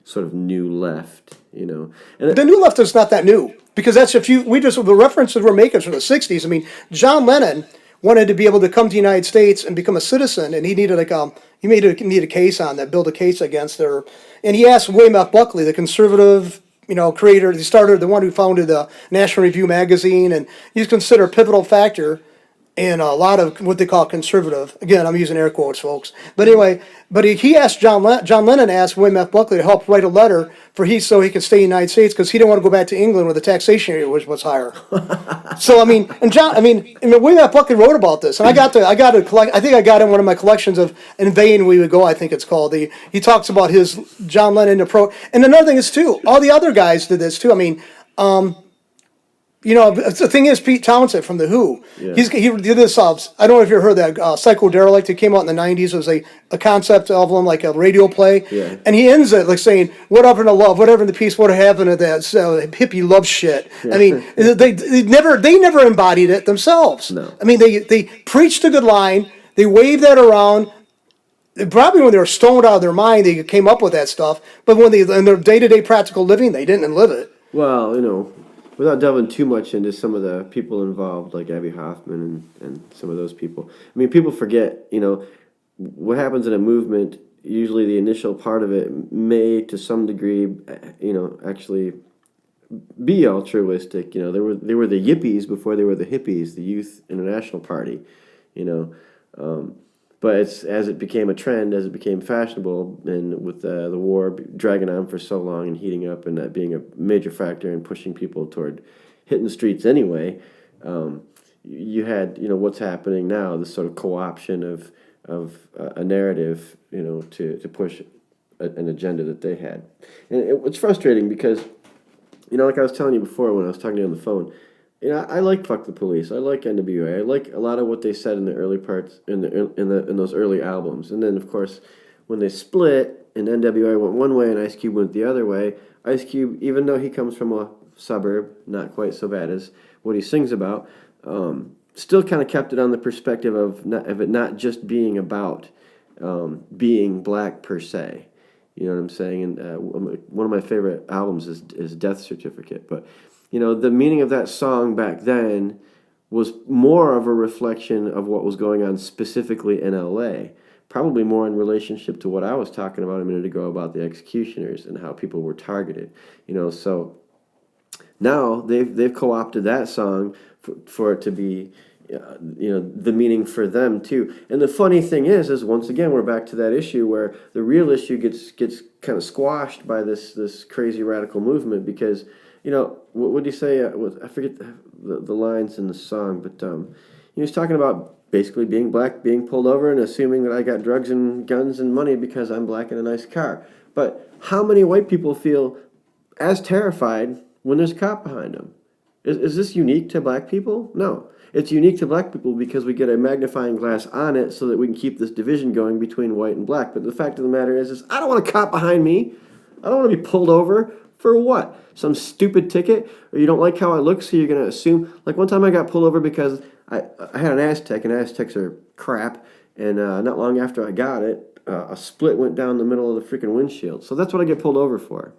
sort of new left, And the new left is not that new, because that's the references we're making from the 60s. I mean, John Lennon wanted to be able to come to the United States and become a citizen, and he needed a case on that, build a case against her, and he asked William F. Buckley, the conservative, creator, the one who founded the National Review magazine, and he's considered a pivotal factor in a lot of what they call conservative. Again, I'm using air quotes, folks. But anyway, he asked John Lennon asked William F. Buckley to help write a letter so he could stay in the United States, because he didn't want to go back to England where the taxation rate was higher. So William F. Buckley wrote about this, and I got to collect. I think I got in one of my collections of "In Vain We Would Go." I think it's called. He talks about his John Lennon approach, and another thing is too, all the other guys did this too. The thing is, Pete Townsend from The Who, Yeah. he did this, I don't know if you heard that, Psycho Derelict. It came out in the 90s. It was a concept album, like a radio play. Yeah. And he ends it like saying, whatever in the love, whatever in the peace, what happened to that hippie love shit. Yeah. I mean, they never embodied it themselves. No. I mean, they preached a good line, they waved that around. Probably when they were stoned out of their mind, they came up with that stuff. But when in their day-to-day practical living, they didn't live it. Well, without delving too much into some of the people involved, like Abby Hoffman and some of those people, I mean, people forget, what happens in a movement, usually the initial part of it may, to some degree, actually be altruistic. They were the yippies before they were the hippies, the Youth International Party, But as it became a trend, as it became fashionable, and with the war dragging on for so long and heating up, and that being a major factor in pushing people toward hitting the streets anyway, you had what's happening now, this sort of co-option of a narrative, to push an agenda that they had, and it's frustrating because, like I was telling you before when I was talking to you on the phone. I like Fuck the Police. I like NWA. I like a lot of what they said in the early parts in those early albums. And then of course, when they split and NWA went one way and Ice Cube went the other way, Ice Cube, even though he comes from a suburb, not quite so bad as what he sings about, still kind of kept it on the perspective of it not just being about being black per se. You know what I'm saying? And one of my favorite albums is Death Certificate, but. The meaning of that song back then was more of a reflection of what was going on specifically in L.A., probably more in relationship to what I was talking about a minute ago about the executioners and how people were targeted. So now they've co-opted that song for it to be, the meaning for them too. And the funny thing is once again we're back to that issue where the real issue gets kind of squashed by this crazy radical movement because. What would he say? I forget the lines in the song, but he was talking about basically being black, being pulled over, and assuming that I got drugs and guns and money because I'm black in a nice car. But how many white people feel as terrified when there's a cop behind them? Is this unique to black people? No. It's unique to black people because we get a magnifying glass on it so that we can keep this division going between white and black. But the fact of the matter is I don't want a cop behind me. I don't want to be pulled over. For what? Some stupid ticket? Or you don't like how I look, so you're going to assume? Like one time I got pulled over because I had an Aztec, and Aztecs are crap, and not long after I got it, a split went down the middle of the freaking windshield. So that's what I get pulled over for.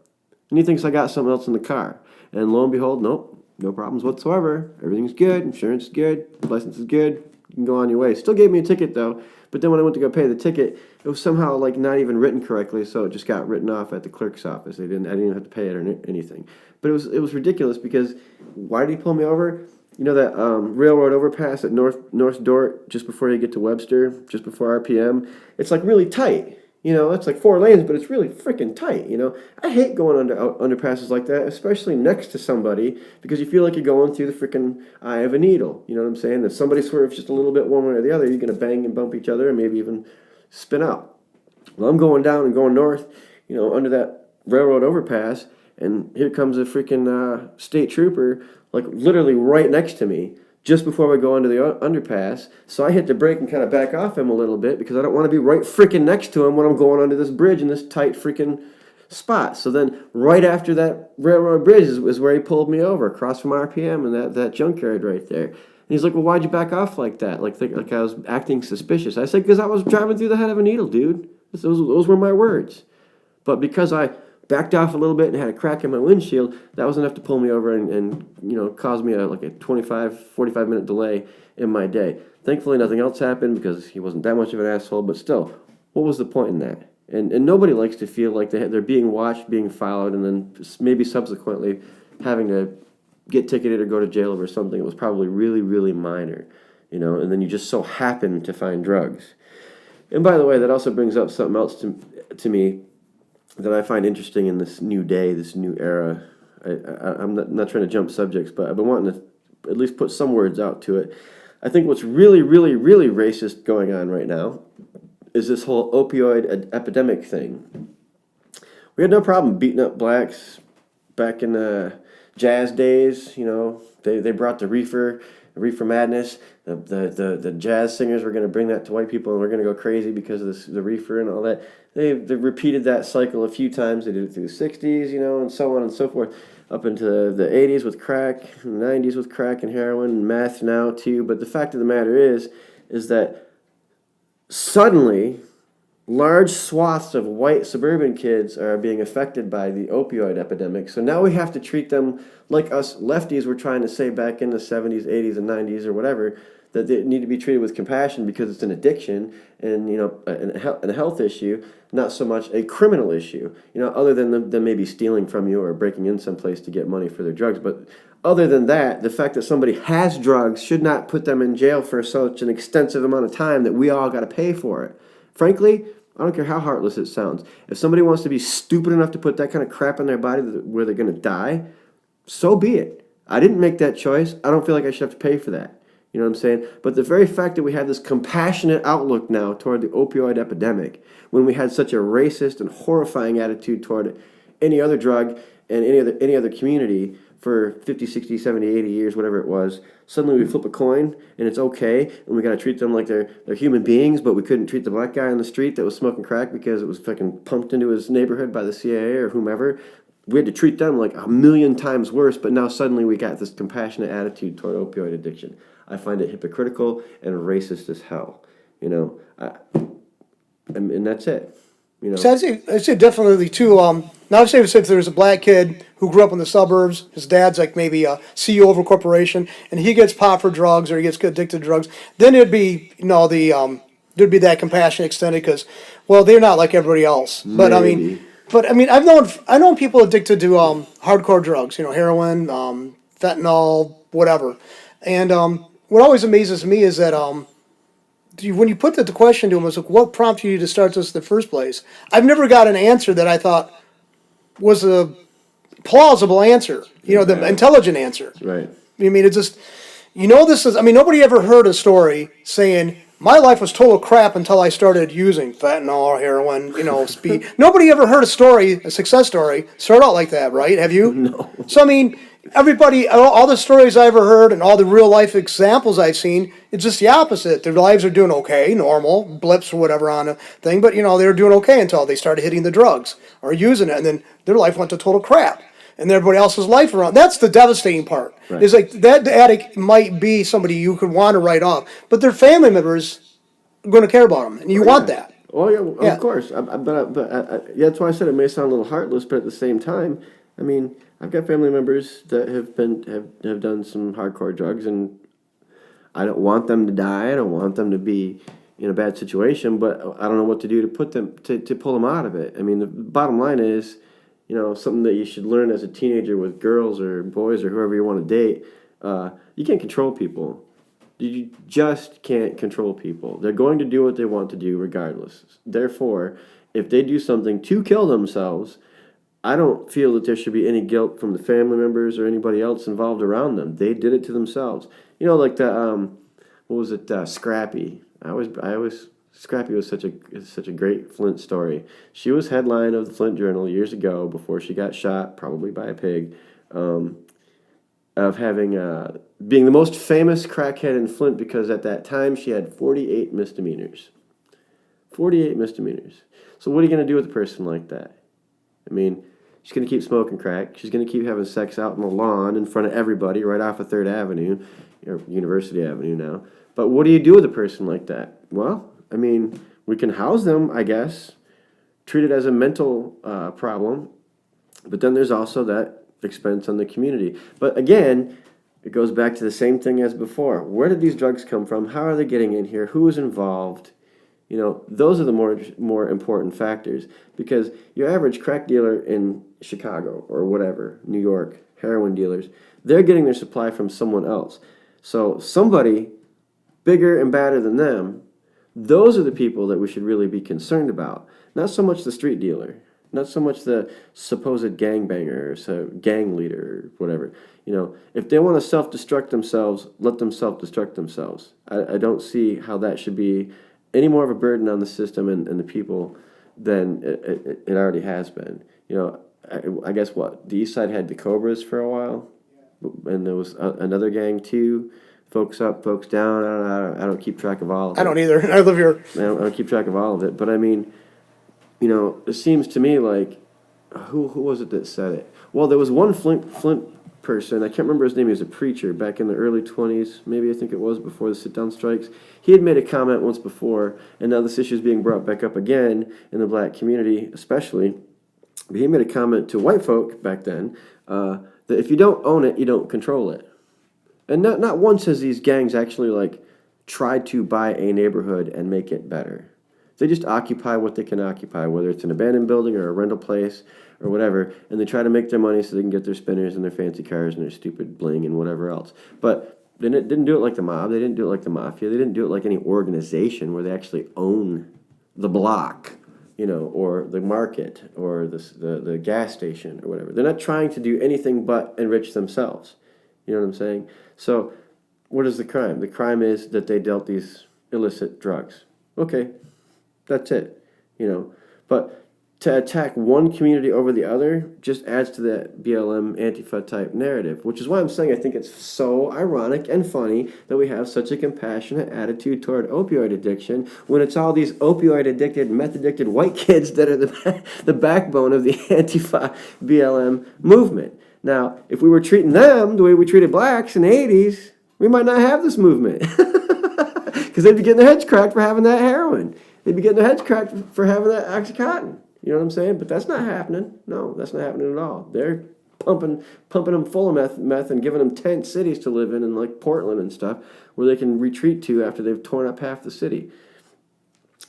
And he thinks I got something else in the car. And lo and behold, nope, no problems whatsoever. Everything's good, insurance is good, license is good, you can go on your way. Still gave me a ticket, though. But then when I went to go pay the ticket, it was somehow not even written correctly, so it just got written off at the clerk's office. I didn't even have to pay it or anything. But it was ridiculous because why did he pull me over? That railroad overpass at North Dort just before you get to Webster, just before RPM. It's really tight. It's like 4 lanes, but it's really freaking tight. I hate going under underpasses like that, especially next to somebody, because you feel like you're going through the freaking eye of a needle. You know what I'm saying? If somebody swerves just a little bit one way or the other, you're gonna bang and bump each other, and maybe even spin out. Well, I'm going down and going north, under that railroad overpass, and here comes a freaking state trooper, like literally right next to me, just before we go under the underpass. So I hit the brake and kind of back off him a little bit because I don't want to be right freaking next to him when I'm going under this bridge in this tight freaking spot. So then right after that railroad bridge is where he pulled me over across from RPM and that junkyard right there. And he's like, well, why'd you back off like that? Like I was acting suspicious. I said, because I was driving through the head of a needle, dude. Those were my words. But because I backed off a little bit and had a crack in my windshield, that was enough to pull me over and cause me a 25, 45-minute delay in my day. Thankfully, nothing else happened because he wasn't that much of an asshole, but still, what was the point in that? And nobody likes to feel like they're being watched, being followed, and then maybe subsequently having to get ticketed or go to jail over something that was probably really, really minor, and then you just so happen to find drugs. And by the way, that also brings up something else to me that I find interesting in this new day, this new era. I'm not trying to jump subjects, but I've been wanting to at least put some words out to it. I think what's really, really, really racist going on right now is this whole opioid epidemic thing. We had no problem beating up blacks back in the jazz days. They brought the reefer madness. The jazz singers were going to bring that to white people, and we're going to go crazy because of the reefer and all that. They've repeated that cycle a few times. They did it through the 60s, and so on and so forth, up into the 80s with crack, 90s with crack and heroin, and meth now too. But the fact of the matter is that suddenly large swaths of white suburban kids are being affected by the opioid epidemic. So now we have to treat them like us lefties were trying to say back in the 70s, 80s, and 90s or whatever, that they need to be treated with compassion because it's an addiction and a health issue, not so much a criminal issue. Other than them maybe stealing from you or breaking in someplace to get money for their drugs. But other than that, the fact that somebody has drugs should not put them in jail for such an extensive amount of time that we all got to pay for it. Frankly, I don't care how heartless it sounds. If somebody wants to be stupid enough to put that kind of crap in their body where they're going to die, so be it. I didn't make that choice. I don't feel like I should have to pay for that. You know what I'm saying? But the very fact that we have this compassionate outlook now toward the opioid epidemic, when we had such a racist and horrifying attitude toward any other drug and any other community for 50, 60, 70, 80 years, whatever it was, suddenly we flip a coin and it's okay and we got to treat them like they're human beings, but we couldn't treat the black guy on the street that was smoking crack because it was fucking pumped into his neighborhood by the CIA or whomever. We had to treat them like a million times worse, but now suddenly we got this compassionate attitude toward opioid addiction. I find it hypocritical and racist as hell, and that's it. So I'd say definitely too. Now say if there's a black kid who grew up in the suburbs, his dad's like maybe a CEO of a corporation, and he gets popped for drugs or he gets addicted to drugs, then it'd be there'd be that compassion extended because, well, they're not like everybody else. But Maybe. I mean, I've known people addicted to hardcore drugs, heroin, fentanyl, whatever, and what always amazes me is that when you put the question to him, it's like, what prompted you to start this in the first place? I've never got an answer that I thought was a plausible answer, the intelligent answer. Right. I mean, it's just, this is, nobody ever heard a story saying, my life was total crap until I started using fentanyl or heroin, speed. Nobody ever heard a success story, start out like that, right? Have you? No. So, everybody, all the stories I ever heard and all the real life examples I've seen, it's just the opposite. Their lives are doing okay, normal, blips or whatever on a thing, but they were doing okay until they started hitting the drugs or using it, and then their life went to total crap. And everybody else's life around. That's the devastating part. Right. Is like that addict might be somebody you could want to write off, but their family members are going to care about them, and you want that. Oh yeah, of course. But that's why I said it may sound a little heartless, but at the same time, I've got family members that have done some hardcore drugs, and I don't want them to die. I don't want them to be in a bad situation, but I don't know what to do to put them to pull them out of it. The bottom line is, something that you should learn as a teenager with girls or boys or whoever you want to date. You can't control people. You just can't control people. They're going to do what they want to do regardless. Therefore, if they do something to kill themselves, I don't feel that there should be any guilt from the family members or anybody else involved around them. They did it to themselves. You know, like the what was it? Scrappy. Scrappy was such a great Flint story. She was headline of the Flint Journal years ago before she got shot, probably by a pig, of having being the most famous crackhead in Flint because at that time she had 48 misdemeanors. 48 misdemeanors. So what are you going to do with a person like that? I mean, she's going to keep smoking crack. She's going to keep having sex out on the lawn in front of everybody right off of 3rd Avenue, or University Avenue now. But what do you do with a person like that? Well, I mean, we can house them, I guess, treat it as a mental problem, but then there's also that expense on the community. But again, it goes back to the same thing as before. Where did these drugs come from? How are they getting in here? Who is involved? You know, those are the more important factors, because your average crack dealer in Chicago or whatever, New York, heroin dealers, they're getting their supply from someone else. So somebody bigger and badder than them, those are the people that we should really be concerned about. Not so much the street dealer, not so much the supposed gangbanger or gang leader or whatever. You know, if they want to self-destruct themselves, let them self-destruct themselves. I don't see how that should be any more of a burden on the system and the people than it already has been. You know, I guess what, the East Side had the Cobras for a while, and there was another gang too, folks up, folks down. I don't keep track of all of it. I don't either. I live here. I don't keep track of all of it, but I mean, you know, it seems to me like, who was it that said it? Well, there was one Flint person, I can't remember his name, he was a preacher back in the early 20s, maybe I think it was before the sit-down strikes. He had made a comment once before, and now this issue is being brought back up again in the black community especially. But he made a comment to white folk back then that if you don't own it, you don't control it. And not once has these gangs actually like tried to buy a neighborhood and make it better. They just occupy what they can occupy, whether it's an abandoned building or a rental place or whatever, and they try to make their money so they can get their spinners and their fancy cars and their stupid bling and whatever else. But they didn't do it like the mob. They didn't do it like the mafia. They didn't do it like any organization where they actually own the block, you know, or the market or the gas station or whatever. They're not trying to do anything but enrich themselves. You know what I'm saying? So what is the crime? The crime is that they dealt these illicit drugs. Okay. That's it, you know. But to attack one community over the other just adds to that BLM Antifa type narrative, which is why I'm saying I think it's so ironic and funny that we have such a compassionate attitude toward opioid addiction when it's all these opioid addicted, meth addicted white kids that are the backbone of the Antifa BLM movement. Now, if we were treating them the way we treated blacks in the 80s, we might not have this movement because they'd be getting their heads cracked for having that heroin. They'd be getting their heads cracked for having that Oxycontin. You know what I'm saying? But that's not happening. No, that's not happening at all. They're pumping them full of meth and giving them tent cities to live in like Portland and stuff where they can retreat to after they've torn up half the city.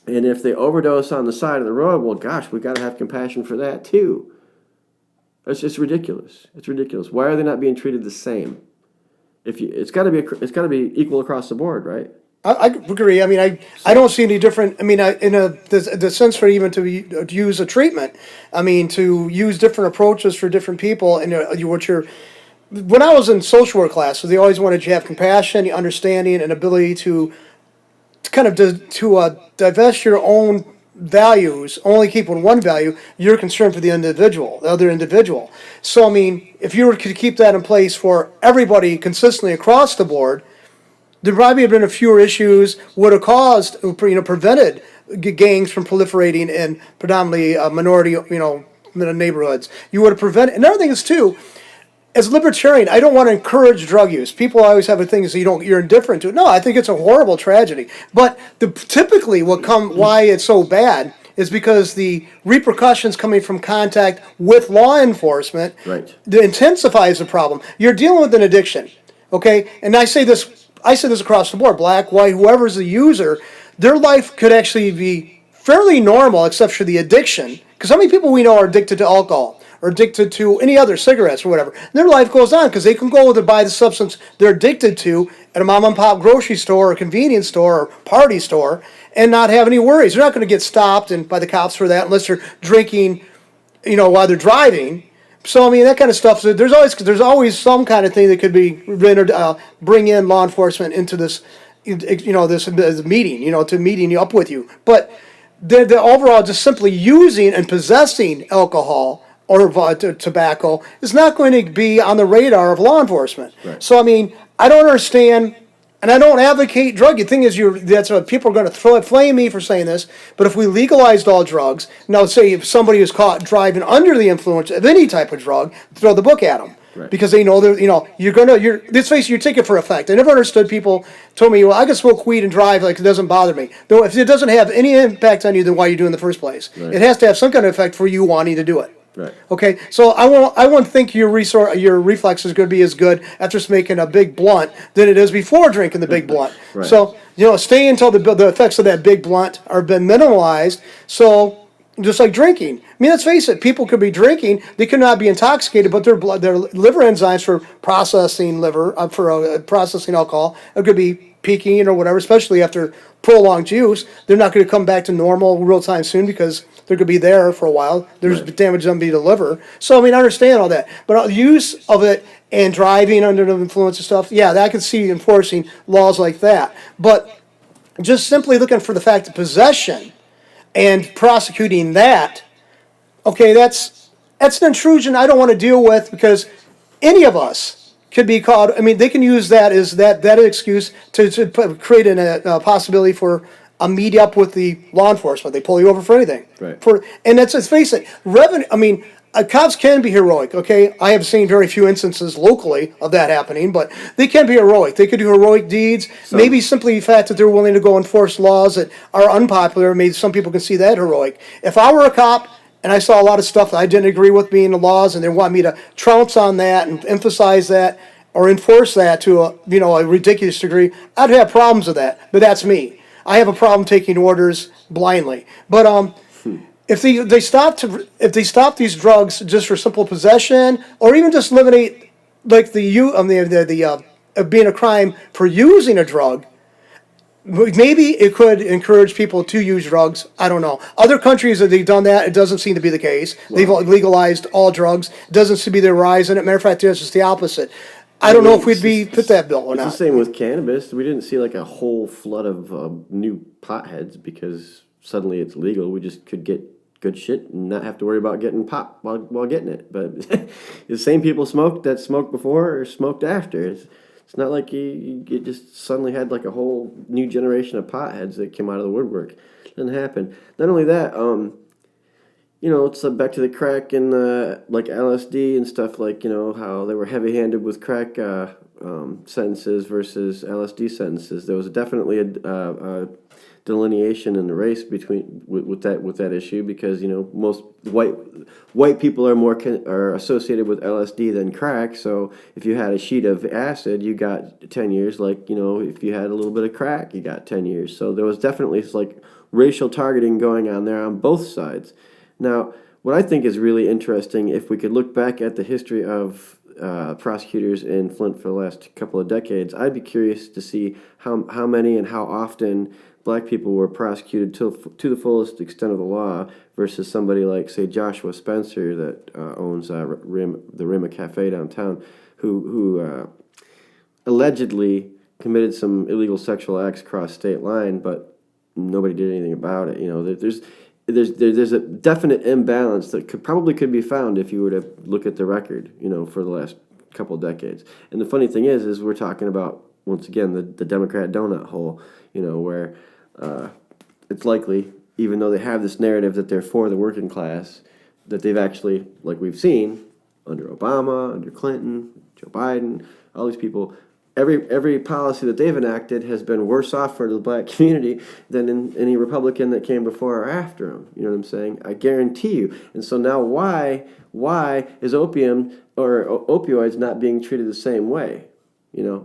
And if they overdose on the side of the road, well, gosh, we got to have compassion for that too. It's just ridiculous. It's ridiculous. Why are they not being treated the same? It's got to be equal across the board, right? I agree. I mean, I don't see any different. I mean, the sense for even to use a treatment. I mean, to use different approaches for different people. And when I was in social work classes, they always wanted you to have compassion, understanding, and ability to kind of divest your own values, only keep with one value. You're concerned for the other individual. So, I mean, if you were to keep that in place for everybody consistently across the board, there probably have been a fewer issues, would have prevented gangs from proliferating in predominantly minority, neighborhoods. You would have prevented. Another thing is too, as a libertarian, I don't want to encourage drug use. People always have a thing is you're indifferent to it. No, I think it's a horrible tragedy. But typically why it's so bad is because the repercussions coming from contact with law enforcement intensifies the problem. You're dealing with an addiction, okay? And I say this across the board, black, white, whoever's the user, their life could actually be fairly normal except for the addiction. Because how many people we know are addicted to alcohol or addicted to any other cigarettes or whatever. Their life goes on because they can go to buy the substance they're addicted to at a mom and pop grocery store or convenience store or party store and not have any worries. They're not going to get stopped and by the cops for that unless they're drinking, while they're driving. So I mean that kind of stuff. So there's always some kind of thing that could be bring in law enforcement into this, this meeting, to meeting you up with you. But the overall just simply using and possessing alcohol or tobacco is not going to be on the radar of law enforcement. Right. So I mean I don't understand. And I don't advocate drug. The thing is, that's what people are going to flame me for saying this. But if we legalized all drugs, now say if somebody is caught driving under the influence of any type of drug, throw the book at them. Right. Because they know that let's face it, you take it for effect. I never understood people told me, well, I can smoke weed and drive like it doesn't bother me. Though if it doesn't have any impact on you, then why are you doing it in the first place? Right. It has to have some kind of effect for you wanting to do it. Right. Okay, so I won't think your reflex is going to be as good after smoking a big blunt than it is before drinking the big blunt. Right. So stay until the effects of that big blunt are been minimalized. So just like drinking, I mean, let's face it, people could be drinking, they could not be intoxicated, but their liver enzymes for processing processing alcohol could be peaking or whatever, especially after prolonged use. They're not going to come back to normal real time soon because they're going to be there for a while. There's damage done to the liver. So, I mean, I understand all that. But the use of it and driving under the influence of stuff, yeah, I can see enforcing laws like that. But just simply looking for the fact of possession and prosecuting that, okay, that's an intrusion I don't want to deal with because any of us could be caught. I mean, they can use that as that excuse to create a possibility for a meet up with the law enforcement. They pull you over for anything. Right. And let's face it, revenue. I mean, cops can be heroic. Okay, I have seen very few instances locally of that happening, but they can be heroic. They could do heroic deeds. Maybe simply the fact that they're willing to go enforce laws that are unpopular. Maybe some people can see that heroic. If I were a cop and I saw a lot of stuff that I didn't agree with being the laws, and they want me to trounce on that and emphasize that or enforce that to a ridiculous degree, I'd have problems with that. But that's me. I have a problem taking orders blindly. But if they stop these drugs just for simple possession, or even just eliminate like the being a crime for using a drug, maybe it could encourage people to use drugs. I don't know. Other countries that they've done that, it doesn't seem to be the case. Wow. They've legalized all drugs. It doesn't seem to be the rise in it. Matter of fact, it's just the opposite. I don't know if we'd put that bill or not. It's the same with cannabis. We didn't see like a whole flood of new potheads because suddenly it's legal. We just could get good shit and not have to worry about getting pot while getting it. But the same people smoked before or smoked after. It's not like you just suddenly had like a whole new generation of potheads that came out of the woodwork. It didn't happen. Not only that, it's back to the crack and like LSD and stuff, like, how they were heavy-handed with crack sentences versus LSD sentences. There was definitely a delineation in the race with that issue because, most white people are associated with LSD than crack. So if you had a sheet of acid, you got 10 years. Like, if you had a little bit of crack, you got 10 years. So there was definitely like racial targeting going on there on both sides. Now, what I think is really interesting, if we could look back at the history of prosecutors in Flint for the last couple of decades, I'd be curious to see how many and how often black people were prosecuted to the fullest extent of the law versus somebody like, say, Joshua Spencer that owns the Rima Cafe downtown, who allegedly committed some illegal sexual acts across state line, but nobody did anything about it. There's a definite imbalance that could be found if you were to look at the record, for the last couple of decades. And the funny thing is we're talking about, once again, the Democrat donut hole, where it's likely, even though they have this narrative that they're for the working class, that they've actually, like we've seen under Obama, under Clinton, Joe Biden, all these people, every policy that they've enacted has been worse off for the black community than in any Republican that came before or after them. You know what I'm saying? I guarantee you. And so now why is opium or opioids not being treated the same way?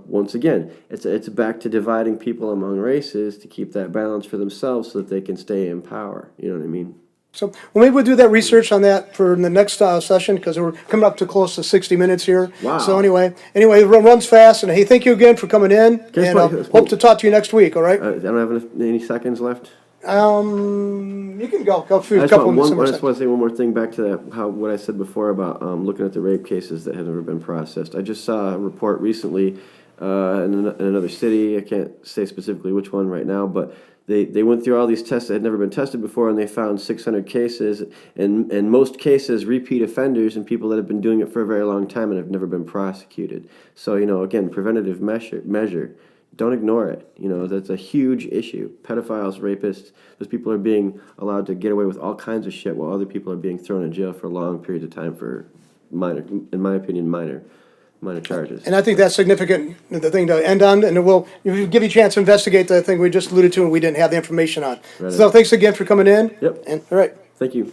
Once again, it's back to dividing people among races to keep that balance for themselves so that they can stay in power. You know what I mean? So, well, maybe we'll do that research on that for the next session, because we're coming up to close to 60 minutes here. Wow. So anyway, it runs fast, and hey, thank you again for coming in, Guess and what? hope to talk to you next week, all right? I don't have any seconds left. You can go through I a just, couple of want, minutes. I just want to say one more thing back to that, what I said before about looking at the rape cases that have never been processed. I just saw a report recently in another city. I can't say specifically which one right now, but they went through all these tests that had never been tested before, and they found 600 cases, and in most cases, repeat offenders and people that have been doing it for a very long time and have never been prosecuted. So, again, preventative measure. Don't ignore it. That's a huge issue. Pedophiles, rapists, those people are being allowed to get away with all kinds of shit while other people are being thrown in jail for long periods of time for minor, in my opinion, minor charges. And I think that's significant, the thing to end on, and it will give you a chance to investigate the thing we just alluded to and we didn't have the information on. Right. So thanks again for coming in. Yep. And, all right. Thank you.